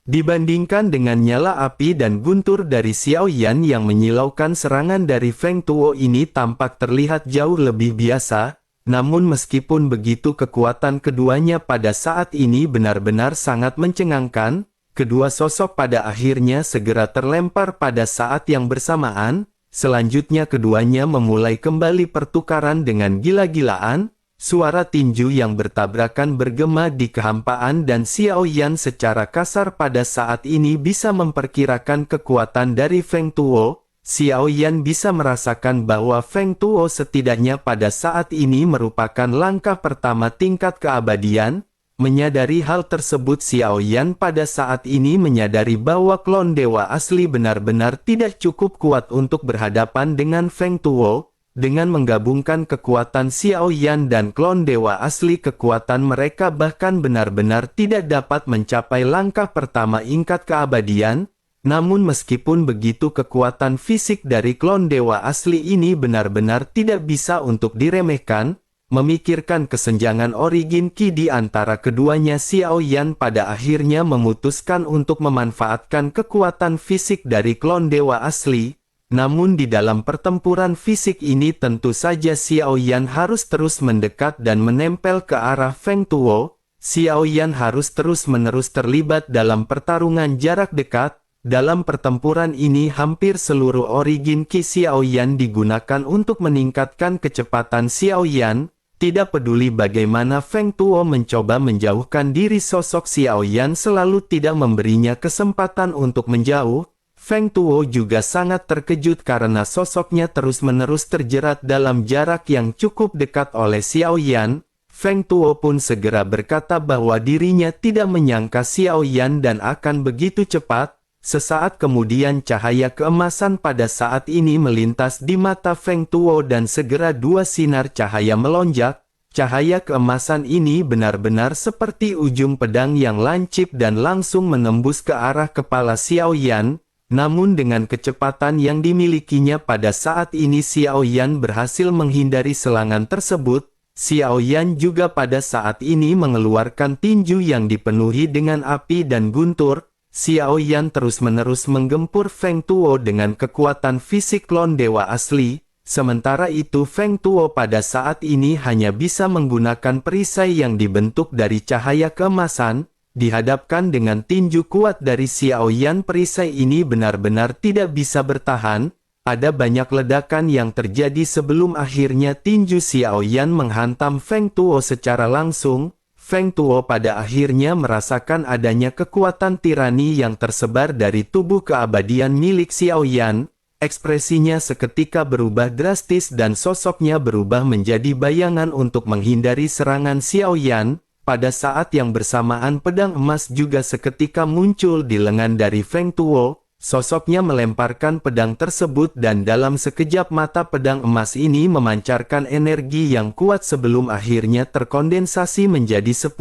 Dibandingkan dengan nyala api dan guntur dari Xiao Yan yang menyilaukan serangan dari Feng Tuo ini tampak terlihat jauh lebih biasa, namun meskipun begitu kekuatan keduanya pada saat ini benar-benar sangat mencengangkan, kedua sosok pada akhirnya segera terlempar pada saat yang bersamaan. Selanjutnya keduanya memulai kembali pertukaran dengan gila-gilaan. Suara tinju yang bertabrakan bergema di kehampaan dan Xiao Yan secara kasar pada saat ini bisa memperkirakan kekuatan dari Feng Tuo. Xiao Yan bisa merasakan bahwa Feng Tuo setidaknya pada saat ini merupakan langkah pertama tingkat keabadian. Menyadari hal tersebut Xiao Yan pada saat ini menyadari bahwa klon dewa asli benar-benar tidak cukup kuat untuk berhadapan dengan Feng Tuo. Dengan menggabungkan kekuatan Xiao Yan dan klon dewa asli kekuatan mereka bahkan benar-benar tidak dapat mencapai langkah pertama tingkat keabadian. Namun meskipun begitu kekuatan fisik dari klon dewa asli ini benar-benar tidak bisa untuk diremehkan. Memikirkan kesenjangan origin Qi di antara keduanya Xiao Yan pada akhirnya memutuskan untuk memanfaatkan kekuatan fisik dari klon dewa asli. Namun di dalam pertempuran fisik ini tentu saja Xiao Yan harus terus mendekat dan menempel ke arah Feng Tuo. Xiao Yan harus terus-menerus terlibat dalam pertarungan jarak dekat. Dalam pertempuran ini hampir seluruh origin Qi Xiao Yan digunakan untuk meningkatkan kecepatan Xiao Yan. Tidak peduli bagaimana Feng Tuo mencoba menjauhkan diri, sosok Xiao Yan selalu tidak memberinya kesempatan untuk menjauh. Feng Tuo juga sangat terkejut karena sosoknya terus-menerus terjerat dalam jarak yang cukup dekat oleh Xiao Yan. Feng Tuo pun segera berkata bahwa dirinya tidak menyangka Xiao Yan dan akan begitu cepat. Sesaat kemudian cahaya keemasan pada saat ini melintas di mata Feng Tuo dan segera dua sinar cahaya melonjak. Cahaya keemasan ini benar-benar seperti ujung pedang yang lancip dan langsung menembus ke arah kepala Xiao Yan. Namun dengan kecepatan yang dimilikinya pada saat ini Xiao Yan berhasil menghindari serangan tersebut. Xiao Yan juga pada saat ini mengeluarkan tinju yang dipenuhi dengan api dan guntur. Xiao Yan terus-menerus menggempur Feng Tuo dengan kekuatan fisik klon dewa asli. Sementara itu Feng Tuo pada saat ini hanya bisa menggunakan perisai yang dibentuk dari cahaya keemasan. Dihadapkan dengan tinju kuat dari Xiao Yan, perisai ini benar-benar tidak bisa bertahan. Ada banyak ledakan yang terjadi sebelum akhirnya tinju Xiao Yan menghantam Feng Tuo secara langsung. Feng Tuo pada akhirnya merasakan adanya kekuatan tirani yang tersebar dari tubuh keabadian milik Xiao Yan. Ekspresinya seketika berubah drastis dan sosoknya berubah menjadi bayangan untuk menghindari serangan Xiao Yan. Pada saat yang bersamaan pedang emas juga seketika muncul di lengan dari Feng Tuo. Sosoknya melemparkan pedang tersebut dan dalam sekejap mata pedang emas ini memancarkan energi yang kuat sebelum akhirnya terkondensasi menjadi 10.000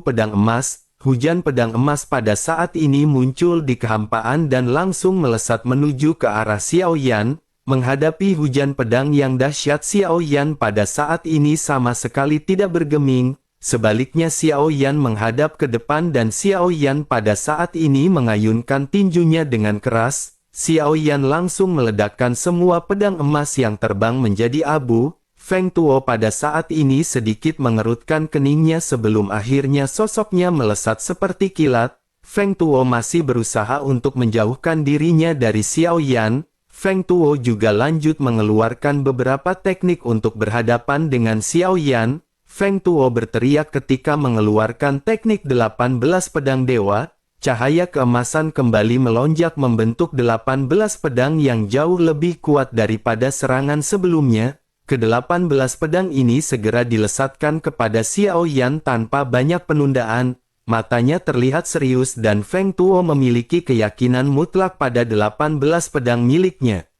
pedang emas. Hujan pedang emas pada saat ini muncul di kehampaan dan langsung melesat menuju ke arah Xiao Yan. Menghadapi hujan pedang yang dahsyat, Xiao Yan pada saat ini sama sekali tidak bergeming. Sebaliknya Xiao Yan menghadap ke depan dan Xiao Yan pada saat ini mengayunkan tinjunya dengan keras. Xiao Yan langsung meledakkan semua pedang emas yang terbang menjadi abu. Feng Tuo pada saat ini sedikit mengerutkan keningnya sebelum akhirnya sosoknya melesat seperti kilat. Feng Tuo masih berusaha untuk menjauhkan dirinya dari Xiao Yan. Feng Tuo juga lanjut mengeluarkan beberapa teknik untuk berhadapan dengan Xiao Yan. Feng Tuo berteriak ketika mengeluarkan teknik 18 pedang dewa. Cahaya keemasan kembali melonjak membentuk 18 pedang yang jauh lebih kuat daripada serangan sebelumnya. Ke-18 pedang ini segera dilesatkan kepada Xiao Yan tanpa banyak penundaan. Matanya terlihat serius dan Feng Tuo memiliki keyakinan mutlak pada 18 pedang miliknya.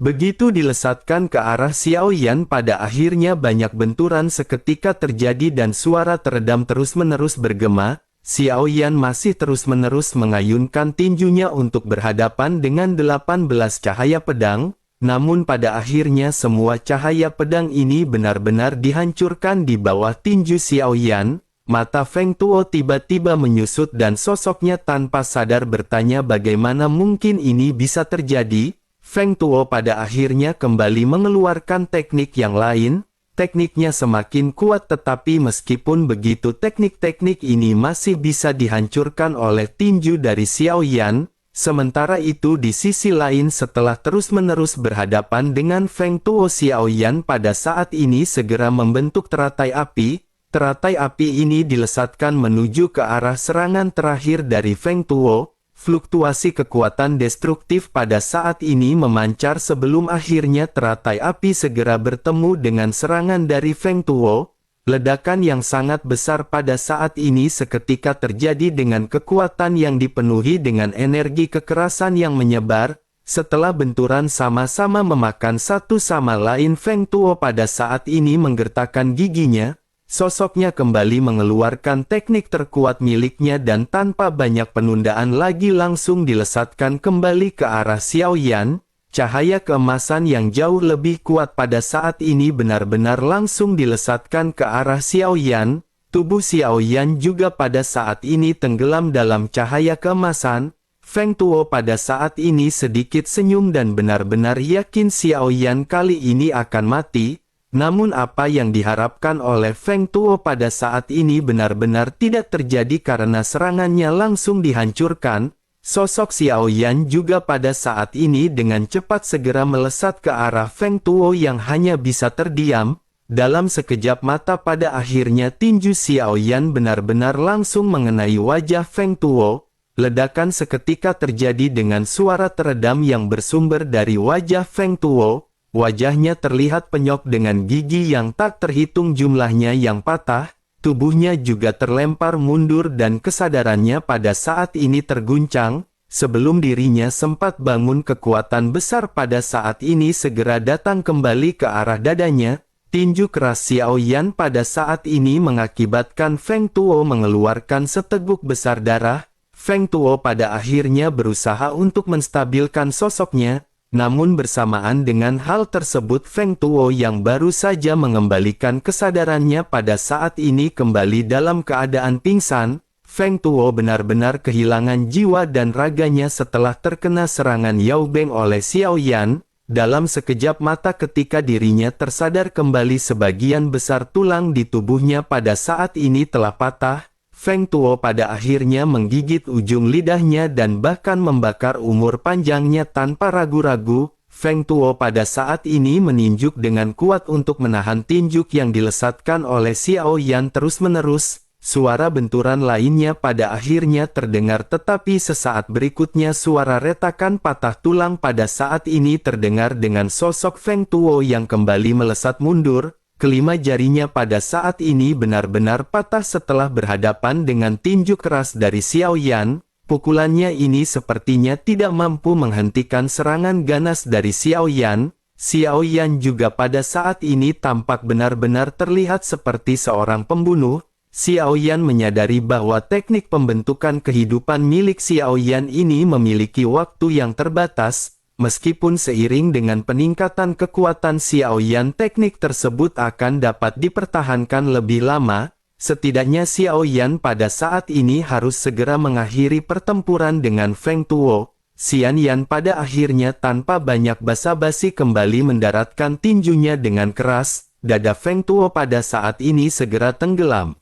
Begitu dilesatkan ke arah Xiao Yan, pada akhirnya banyak benturan seketika terjadi dan suara teredam terus-menerus bergema. Xiao Yan masih terus-menerus mengayunkan tinjunya untuk berhadapan dengan 18 cahaya pedang. Namun pada akhirnya semua cahaya pedang ini benar-benar dihancurkan di bawah tinju Xiao Yan. Mata Feng Tuo tiba-tiba menyusut dan sosoknya tanpa sadar bertanya bagaimana mungkin ini bisa terjadi. Feng Tuo pada akhirnya kembali mengeluarkan teknik yang lain. Tekniknya semakin kuat, tetapi meskipun begitu teknik-teknik ini masih bisa dihancurkan oleh tinju dari Xiao Yan. Sementara itu di sisi lain, setelah terus-menerus berhadapan dengan Feng Tuo, Xiao Yan pada saat ini segera membentuk teratai api. Teratai api ini dilesatkan menuju ke arah serangan terakhir dari Feng Tuo. Fluktuasi kekuatan destruktif pada saat ini memancar sebelum akhirnya teratai api segera bertemu dengan serangan dari Feng Tuo. Ledakan yang sangat besar pada saat ini seketika terjadi dengan kekuatan yang dipenuhi dengan energi kekerasan yang menyebar. Setelah benturan sama-sama memakan satu sama lain, Feng Tuo pada saat ini menggertakkan giginya. Sosoknya kembali mengeluarkan teknik terkuat miliknya dan tanpa banyak penundaan lagi langsung dilesatkan kembali ke arah Xiao Yan. Cahaya keemasan yang jauh lebih kuat pada saat ini benar-benar langsung dilesatkan ke arah Xiao Yan. Tubuh Xiao Yan juga pada saat ini tenggelam dalam cahaya keemasan. Feng Tuo pada saat ini sedikit senyum dan benar-benar yakin Xiao Yan kali ini akan mati. Namun apa yang diharapkan oleh Feng Tuo pada saat ini benar-benar tidak terjadi karena serangannya langsung dihancurkan. Sosok Xiao Yan juga pada saat ini dengan cepat segera melesat ke arah Feng Tuo yang hanya bisa terdiam. Dalam sekejap mata pada akhirnya tinju Xiao Yan benar-benar langsung mengenai wajah Feng Tuo. Ledakan seketika terjadi dengan suara teredam yang bersumber dari wajah Feng Tuo. Wajahnya terlihat penyok dengan gigi yang tak terhitung jumlahnya yang patah. Tubuhnya juga terlempar mundur dan kesadarannya pada saat ini terguncang. Sebelum dirinya sempat bangun, kekuatan besar pada saat ini segera datang kembali ke arah dadanya. Tinju keras Xiao Yan pada saat ini mengakibatkan Feng Tuo mengeluarkan seteguk besar darah. Feng Tuo pada akhirnya berusaha untuk menstabilkan sosoknya. Namun bersamaan dengan hal tersebut, Feng Tuo yang baru saja mengembalikan kesadarannya pada saat ini kembali dalam keadaan pingsan. Feng Tuo benar-benar kehilangan jiwa dan raganya setelah terkena serangan Yao Beng oleh Xiao Yan. Dalam sekejap mata ketika dirinya tersadar kembali, sebagian besar tulang di tubuhnya pada saat ini telah patah. Feng Tuo pada akhirnya menggigit ujung lidahnya dan bahkan membakar umur panjangnya tanpa ragu-ragu. Feng Tuo pada saat ini meninjuk dengan kuat untuk menahan tinjuk yang dilesatkan oleh Xiao Yan terus-menerus. Suara benturan lainnya pada akhirnya terdengar, tetapi sesaat berikutnya suara retakan patah tulang pada saat ini terdengar dengan sosok Feng Tuo yang kembali melesat mundur. Kelima jarinya pada saat ini benar-benar patah setelah berhadapan dengan tinju keras dari Xiao Yan. Pukulannya ini sepertinya tidak mampu menghentikan serangan ganas dari Xiao Yan. Xiao Yan juga pada saat ini tampak benar-benar terlihat seperti seorang pembunuh. Xiao Yan menyadari bahwa teknik pembentukan kehidupan milik Xiao Yan ini memiliki waktu yang terbatas. Meskipun seiring dengan peningkatan kekuatan Xiao Yan, teknik tersebut akan dapat dipertahankan lebih lama. setidaknya Xiao Yan pada saat ini harus segera mengakhiri pertempuran dengan Feng Tuo. Xian Yan pada akhirnya tanpa banyak basa-basi kembali mendaratkan tinjunya dengan keras. Dada Feng Tuo pada saat ini segera tenggelam.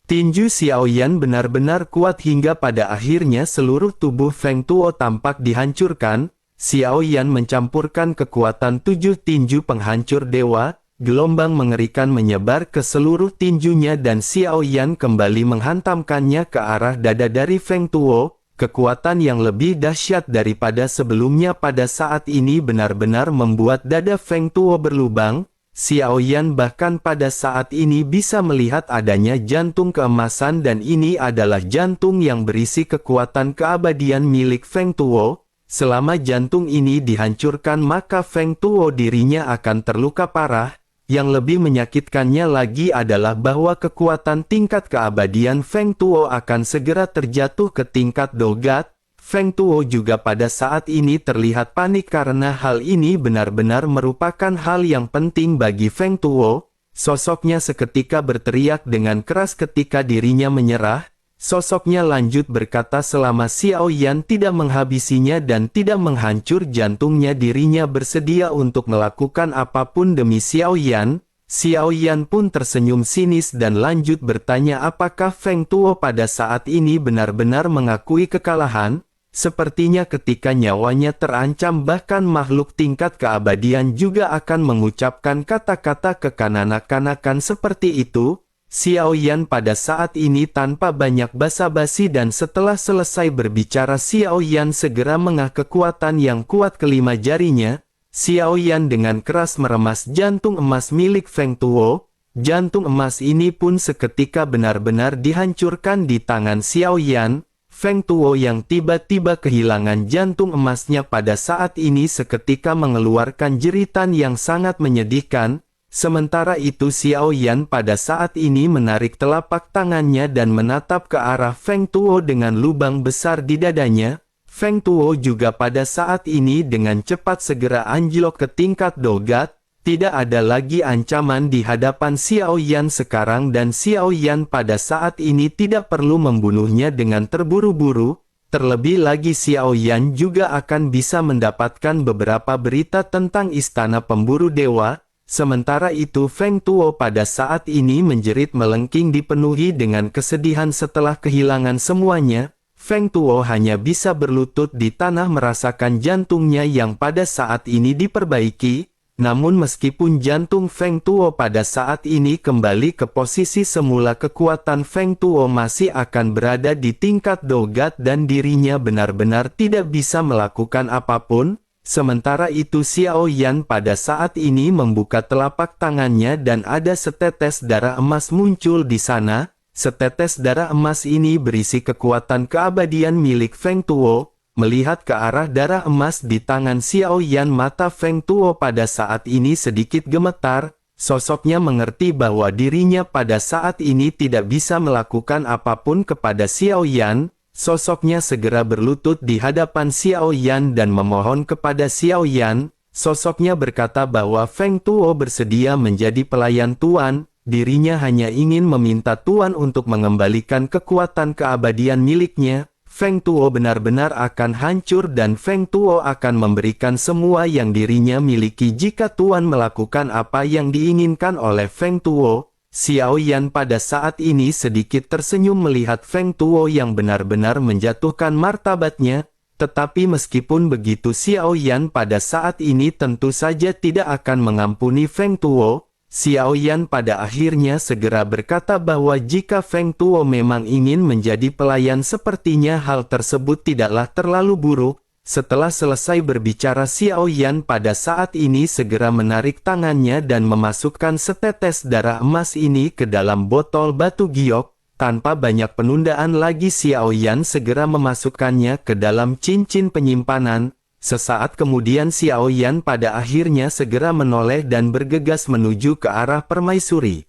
Tinju Xiao Yan benar-benar kuat hingga pada akhirnya seluruh tubuh Feng Tuo tampak dihancurkan. Xiao Yan mencampurkan kekuatan 7 tinju penghancur dewa. Gelombang mengerikan menyebar ke seluruh tinjunya dan Xiao Yan kembali menghantamkannya ke arah dada dari Feng Tuo. Kekuatan yang lebih dahsyat daripada sebelumnya pada saat ini benar-benar membuat dada Feng Tuo berlubang. Xiao Yan bahkan pada saat ini bisa melihat adanya jantung keemasan dan ini adalah jantung yang berisi kekuatan keabadian milik Feng Tuo. Selama jantung ini dihancurkan maka Feng Tuo dirinya akan terluka parah. Yang lebih menyakitkannya lagi adalah bahwa kekuatan tingkat keabadian Feng Tuo akan segera terjatuh ke tingkat dogat. Feng Tuo juga pada saat ini terlihat panik karena hal ini benar-benar merupakan hal yang penting bagi Feng Tuo. Sosoknya seketika berteriak dengan keras ketika dirinya menyerah. Sosoknya lanjut berkata selama Xiao Yan tidak menghabisinya dan tidak menghancur jantungnya dirinya bersedia untuk melakukan apapun demi Xiao Yan. Xiao Yan pun tersenyum sinis dan lanjut bertanya apakah Feng Tuo pada saat ini benar-benar mengakui kekalahan. Sepertinya ketika nyawanya terancam bahkan makhluk tingkat keabadian juga akan mengucapkan kata-kata kekanak-kanakan seperti itu. Xiao Yan pada saat ini tanpa banyak basa-basi dan setelah selesai berbicara Xiao Yan segera mengah kekuatan yang kuat kelima jarinya. Xiao Yan dengan keras meremas jantung emas milik Feng Tuo. Jantung emas ini pun seketika benar-benar dihancurkan di tangan Xiao Yan. Feng Tuo yang tiba-tiba kehilangan jantung emasnya pada saat ini seketika mengeluarkan jeritan yang sangat menyedihkan. Sementara itu Xiao Yan pada saat ini menarik telapak tangannya dan menatap ke arah Feng Tuo dengan lubang besar di dadanya. Feng Tuo juga pada saat ini dengan cepat segera anjlok ke tingkat dogat. Tidak ada lagi ancaman di hadapan Xiao Yan sekarang dan Xiao Yan pada saat ini tidak perlu membunuhnya dengan terburu-buru. Terlebih lagi Xiao Yan juga akan bisa mendapatkan beberapa berita tentang istana pemburu dewa. Sementara itu Feng Tuo pada saat ini menjerit melengking dipenuhi dengan kesedihan setelah kehilangan semuanya. Feng Tuo hanya bisa berlutut di tanah merasakan jantungnya yang pada saat ini diperbaiki. Namun meskipun jantung Feng Tuo pada saat ini kembali ke posisi semula kekuatan Feng Tuo masih akan berada di tingkat dogat dan dirinya benar-benar tidak bisa melakukan apapun. Sementara itu Xiao Yan pada saat ini membuka telapak tangannya dan ada setetes darah emas muncul di sana. Setetes darah emas ini berisi kekuatan keabadian milik Feng Tuo. Melihat ke arah darah emas di tangan Xiao Yan mata Feng Tuo pada saat ini sedikit gemetar. Sosoknya mengerti bahwa dirinya pada saat ini tidak bisa melakukan apapun kepada Xiao Yan. Sosoknya segera berlutut di hadapan Xiao Yan dan memohon kepada Xiao Yan. Sosoknya berkata bahwa Feng Tuo bersedia menjadi pelayan Tuan. Dirinya hanya ingin meminta Tuan untuk mengembalikan kekuatan keabadian miliknya. Feng Tuo benar-benar akan hancur dan Feng Tuo akan memberikan semua yang dirinya miliki jika Tuan melakukan apa yang diinginkan oleh Feng Tuo. Xiao Yan pada saat ini sedikit tersenyum melihat Feng Tuo yang benar-benar menjatuhkan martabatnya. Tetapi meskipun begitu Xiao Yan pada saat ini tentu saja tidak akan mengampuni Feng Tuo. Xiao Yan pada akhirnya segera berkata bahwa jika Feng Tuo memang ingin menjadi pelayan sepertinya hal tersebut tidaklah terlalu buruk. Setelah selesai berbicara Xiao Yan pada saat ini segera menarik tangannya dan memasukkan setetes darah emas ini ke dalam botol batu giok. Tanpa banyak penundaan lagi Xiao Yan segera memasukkannya ke dalam cincin penyimpanan. Sesaat kemudian Xiao Yan pada akhirnya segera menoleh dan bergegas menuju ke arah permaisuri.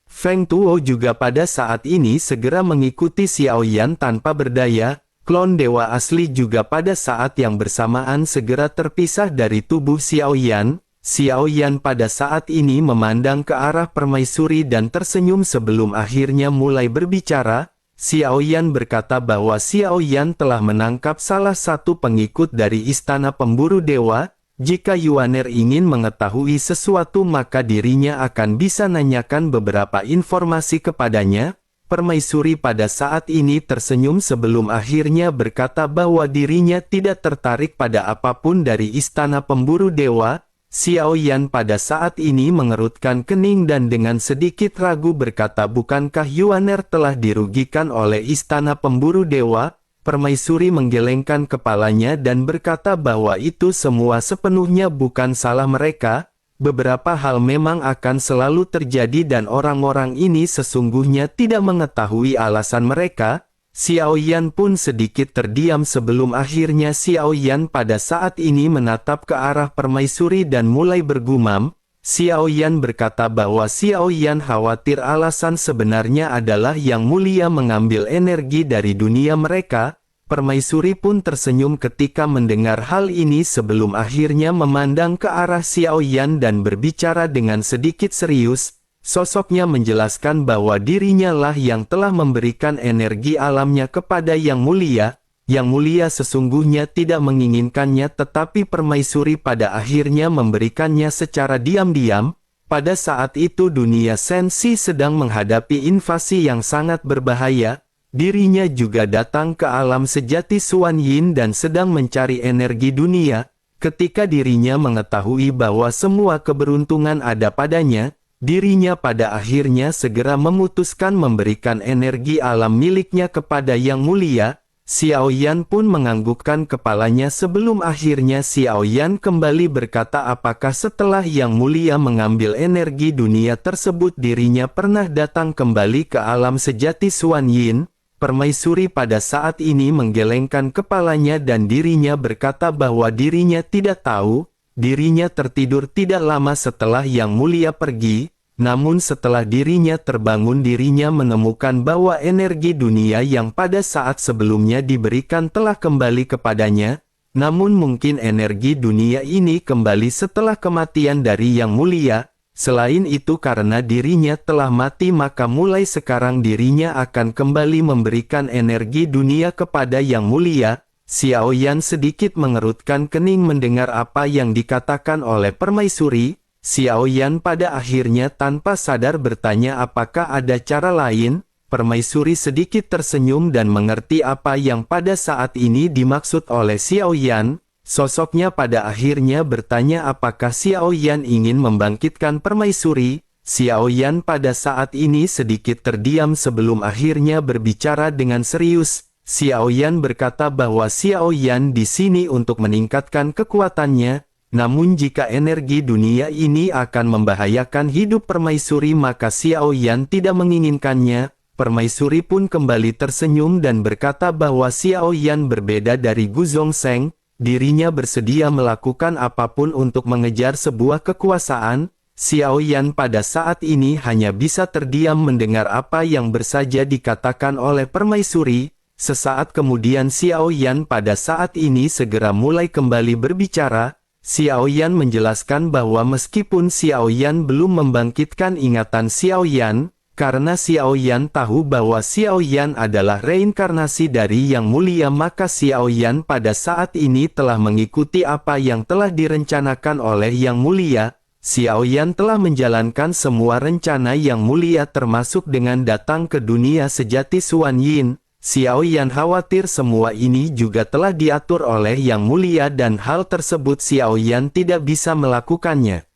Feng Tuo juga pada saat ini segera mengikuti Xiao Yan tanpa berdaya. Klon dewa asli juga pada saat yang bersamaan segera terpisah dari tubuh Xiao Yan. Xiao Yan pada saat ini memandang ke arah permaisuri dan tersenyum sebelum akhirnya mulai berbicara. Xiao Yan berkata bahwa Xiao Yan telah menangkap salah satu pengikut dari Istana Pemburu Dewa. Jika Yuaner ingin mengetahui sesuatu maka dirinya akan bisa nanyakan beberapa informasi kepadanya. Permaisuri pada saat ini tersenyum sebelum akhirnya berkata bahwa dirinya tidak tertarik pada apapun dari Istana Pemburu Dewa. Xiao Yan pada saat ini mengerutkan kening dan dengan sedikit ragu berkata, bukankah Yuaner telah dirugikan oleh Istana Pemburu Dewa? Permaisuri menggelengkan kepalanya dan berkata bahwa itu semua sepenuhnya bukan salah mereka. Beberapa hal memang akan selalu terjadi dan orang-orang ini sesungguhnya tidak mengetahui alasan mereka. Xiao Yan pun sedikit terdiam sebelum akhirnya Xiao Yan pada saat ini menatap ke arah permaisuri dan mulai bergumam. Xiao Yan berkata bahwa Xiao Yan khawatir alasan sebenarnya adalah Yang Mulia mengambil energi dari dunia mereka. Permaisuri pun tersenyum ketika mendengar hal ini sebelum akhirnya memandang ke arah Xiao Yan dan berbicara dengan sedikit serius. Sosoknya menjelaskan bahwa dirinya lah yang telah memberikan energi alamnya kepada Yang Mulia. Yang Mulia sesungguhnya tidak menginginkannya tetapi permaisuri pada akhirnya memberikannya secara diam-diam. Pada saat itu dunia Sensi sedang menghadapi invasi yang sangat berbahaya. Dirinya juga datang ke alam sejati Xuan Yin dan sedang mencari energi dunia. Ketika dirinya mengetahui bahwa semua keberuntungan ada padanya, dirinya pada akhirnya segera memutuskan memberikan energi alam miliknya kepada Yang Mulia. Xiao Yan pun menganggukkan kepalanya sebelum akhirnya Xiao Yan kembali berkata, apakah setelah Yang Mulia mengambil energi dunia tersebut dirinya pernah datang kembali ke alam sejati Xuan Yin? Permaisuri pada saat ini menggelengkan kepalanya dan dirinya berkata bahwa dirinya tidak tahu. Dirinya tertidur tidak lama setelah Yang Mulia pergi. Namun setelah dirinya terbangun dirinya menemukan bahwa energi dunia yang pada saat sebelumnya diberikan telah kembali kepadanya. Namun mungkin energi dunia ini kembali setelah kematian dari Yang Mulia. Selain itu karena dirinya telah mati maka mulai sekarang dirinya akan kembali memberikan energi dunia kepada Yang Mulia. Xiao Yan sedikit mengerutkan kening mendengar apa yang dikatakan oleh permaisuri. Xiao Yan pada akhirnya tanpa sadar bertanya apakah ada cara lain. Permaisuri sedikit tersenyum dan mengerti apa yang pada saat ini dimaksud oleh Xiao Yan. Sosoknya pada akhirnya bertanya apakah Xiao Yan ingin membangkitkan permaisuri. Xiao Yan pada saat ini sedikit terdiam sebelum akhirnya berbicara dengan serius. Xiao Yan berkata bahwa Xiao Yan di sini untuk meningkatkan kekuatannya. Namun jika energi dunia ini akan membahayakan hidup permaisuri maka Xiao Yan tidak menginginkannya. Permaisuri pun kembali tersenyum dan berkata bahwa Xiao Yan berbeda dari Gu Zongsheng. Dirinya bersedia melakukan apapun untuk mengejar sebuah kekuasaan. Xiao Yan pada saat ini hanya bisa terdiam mendengar apa yang bersaja dikatakan oleh permaisuri. Sesaat kemudian Xiao Yan pada saat ini segera mulai kembali berbicara. Xiao Yan menjelaskan bahwa meskipun Xiao Yan belum membangkitkan ingatan Xiao Yan, karena Xiao Yan tahu bahwa Xiao Yan adalah reinkarnasi dari Yang Mulia maka Xiao Yan pada saat ini telah mengikuti apa yang telah direncanakan oleh Yang Mulia. Xiao Yan telah menjalankan semua rencana Yang Mulia termasuk dengan datang ke dunia sejati Xuan Yin. Xiao Yan khawatir semua ini juga telah diatur oleh Yang Mulia dan hal tersebut Xiao Yan tidak bisa melakukannya.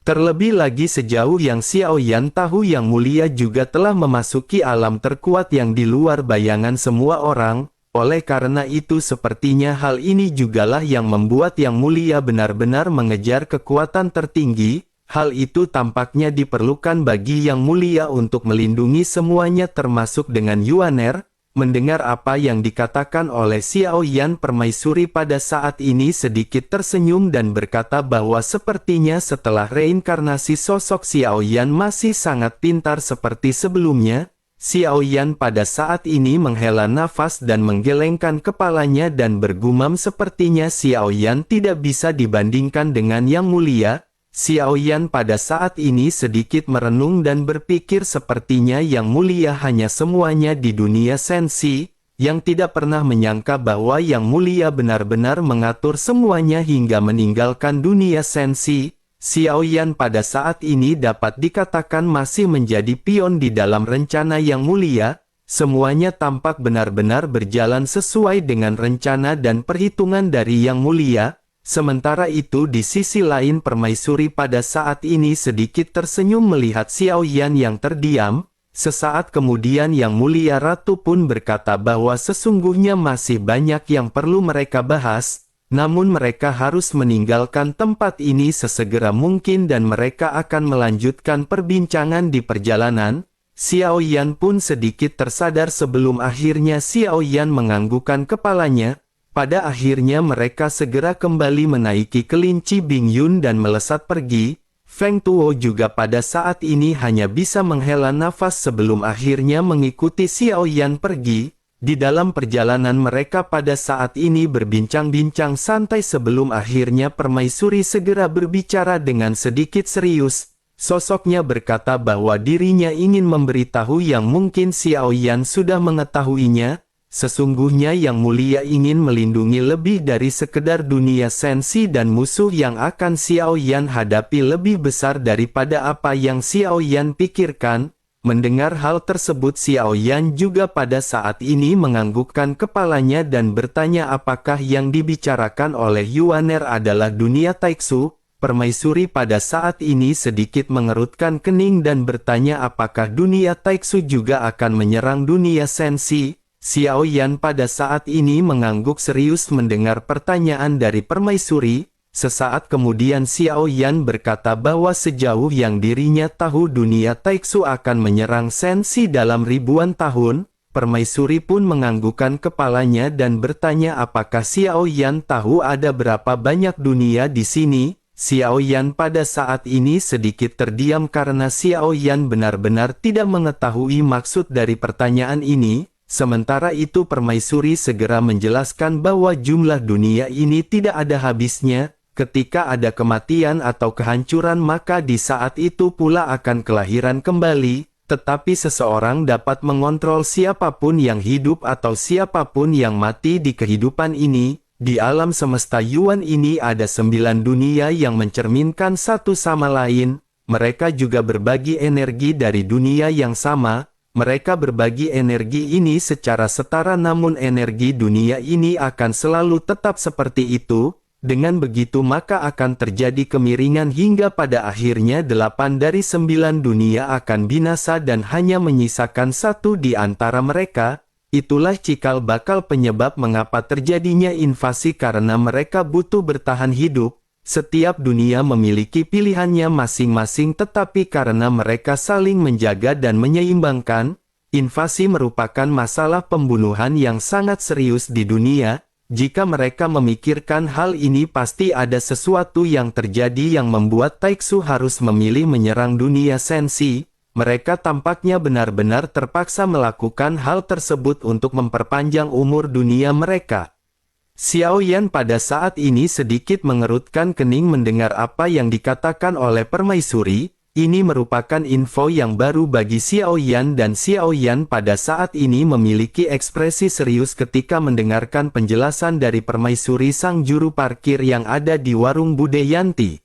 Terlebih lagi sejauh yang Xiao Yan tahu Yang Mulia juga telah memasuki alam terkuat yang di luar bayangan semua orang. Oleh karena itu sepertinya hal ini jugalah yang membuat Yang Mulia benar-benar mengejar kekuatan tertinggi. Hal itu tampaknya diperlukan bagi Yang Mulia untuk melindungi semuanya termasuk dengan Yuaner. Mendengar apa yang dikatakan oleh Xiao Yan permaisuri pada saat ini sedikit tersenyum dan berkata bahwa sepertinya setelah reinkarnasi sosok Xiao Yan masih sangat pintar seperti sebelumnya. Xiao Yan pada saat ini menghela nafas dan menggelengkan kepalanya dan bergumam sepertinya Xiao Yan tidak bisa dibandingkan dengan Yang Mulia. Xiao Yan pada saat ini sedikit merenung dan berpikir sepertinya Yang Mulia hanya semuanya di dunia sensi, yang tidak pernah menyangka bahwa Yang Mulia benar-benar mengatur semuanya hingga meninggalkan dunia sensi. Xiao Yan pada saat ini dapat dikatakan masih menjadi pion di dalam rencana Yang Mulia. Semuanya tampak benar-benar berjalan sesuai dengan rencana dan perhitungan dari Yang Mulia. Sementara itu di sisi lain Permaisuri pada saat ini sedikit tersenyum melihat Xiao Yan yang terdiam. Sesaat kemudian Yang Mulia Ratu pun berkata bahwa sesungguhnya masih banyak yang perlu mereka bahas, namun mereka harus meninggalkan tempat ini sesegera mungkin dan mereka akan melanjutkan perbincangan di perjalanan. Xiao Yan pun sedikit tersadar sebelum akhirnya Xiao Yan menganggukkan kepalanya. Pada akhirnya mereka segera kembali menaiki kelinci Bing Yun dan melesat pergi. Feng Tuo juga pada saat ini hanya bisa menghela nafas sebelum akhirnya mengikuti Xiao Yan pergi. Di dalam perjalanan mereka pada saat ini berbincang-bincang santai sebelum akhirnya Permaisuri segera berbicara dengan sedikit serius. Sosoknya berkata bahwa dirinya ingin memberitahu yang mungkin Xiao Yan sudah mengetahuinya. Sesungguhnya Yang Mulia ingin melindungi lebih dari sekedar dunia sensi dan musuh yang akan Xiao Yan hadapi lebih besar daripada apa yang Xiao Yan pikirkan. Mendengar hal tersebut Xiao Yan juga pada saat ini menganggukkan kepalanya dan bertanya apakah yang dibicarakan oleh Yuaner adalah dunia Taiksu. Permaisuri pada saat ini sedikit mengerutkan kening dan bertanya apakah dunia Taiksu juga akan menyerang dunia sensi. Xiao Yan pada saat ini mengangguk serius mendengar pertanyaan dari Permaisuri. Sesaat kemudian Xiao Yan berkata bahwa sejauh yang dirinya tahu dunia Taiksu akan menyerang sensi dalam ribuan tahun. Permaisuri pun menganggukkan kepalanya dan bertanya apakah Xiao Yan tahu ada berapa banyak dunia di sini. Xiao Yan pada saat ini sedikit terdiam karena Xiao Yan benar-benar tidak mengetahui maksud dari pertanyaan ini. Sementara itu Permaisuri segera menjelaskan bahwa jumlah dunia ini tidak ada habisnya. Ketika ada kematian atau kehancuran maka di saat itu pula akan kelahiran kembali. Tetapi seseorang dapat mengontrol siapapun yang hidup atau siapapun yang mati di kehidupan ini. Di alam semesta Yuan ini ada 9 dunia yang mencerminkan satu sama lain. Mereka juga berbagi energi dari dunia yang sama. Mereka berbagi energi ini secara setara namun energi dunia ini akan selalu tetap seperti itu. Dengan begitu maka akan terjadi kemiringan hingga pada akhirnya 8 dari 9 dunia akan binasa dan hanya menyisakan satu di antara mereka. Itulah cikal bakal penyebab mengapa terjadinya invasi karena mereka butuh bertahan hidup. Setiap dunia memiliki pilihannya masing-masing tetapi karena mereka saling menjaga dan menyeimbangkan, invasi merupakan masalah pembunuhan yang sangat serius di dunia. Jika mereka memikirkan hal ini pasti ada sesuatu yang terjadi yang membuat Taiksu harus memilih menyerang dunia sensi. Mereka tampaknya benar-benar terpaksa melakukan hal tersebut untuk memperpanjang umur dunia mereka. Xiao Yan pada saat ini sedikit mengerutkan kening mendengar apa yang dikatakan oleh Permaisuri. Ini merupakan info yang baru bagi Xiao Yan dan Xiao Yan pada saat ini memiliki ekspresi serius ketika mendengarkan penjelasan dari Permaisuri sang juru parkir yang ada di warung Budayanti.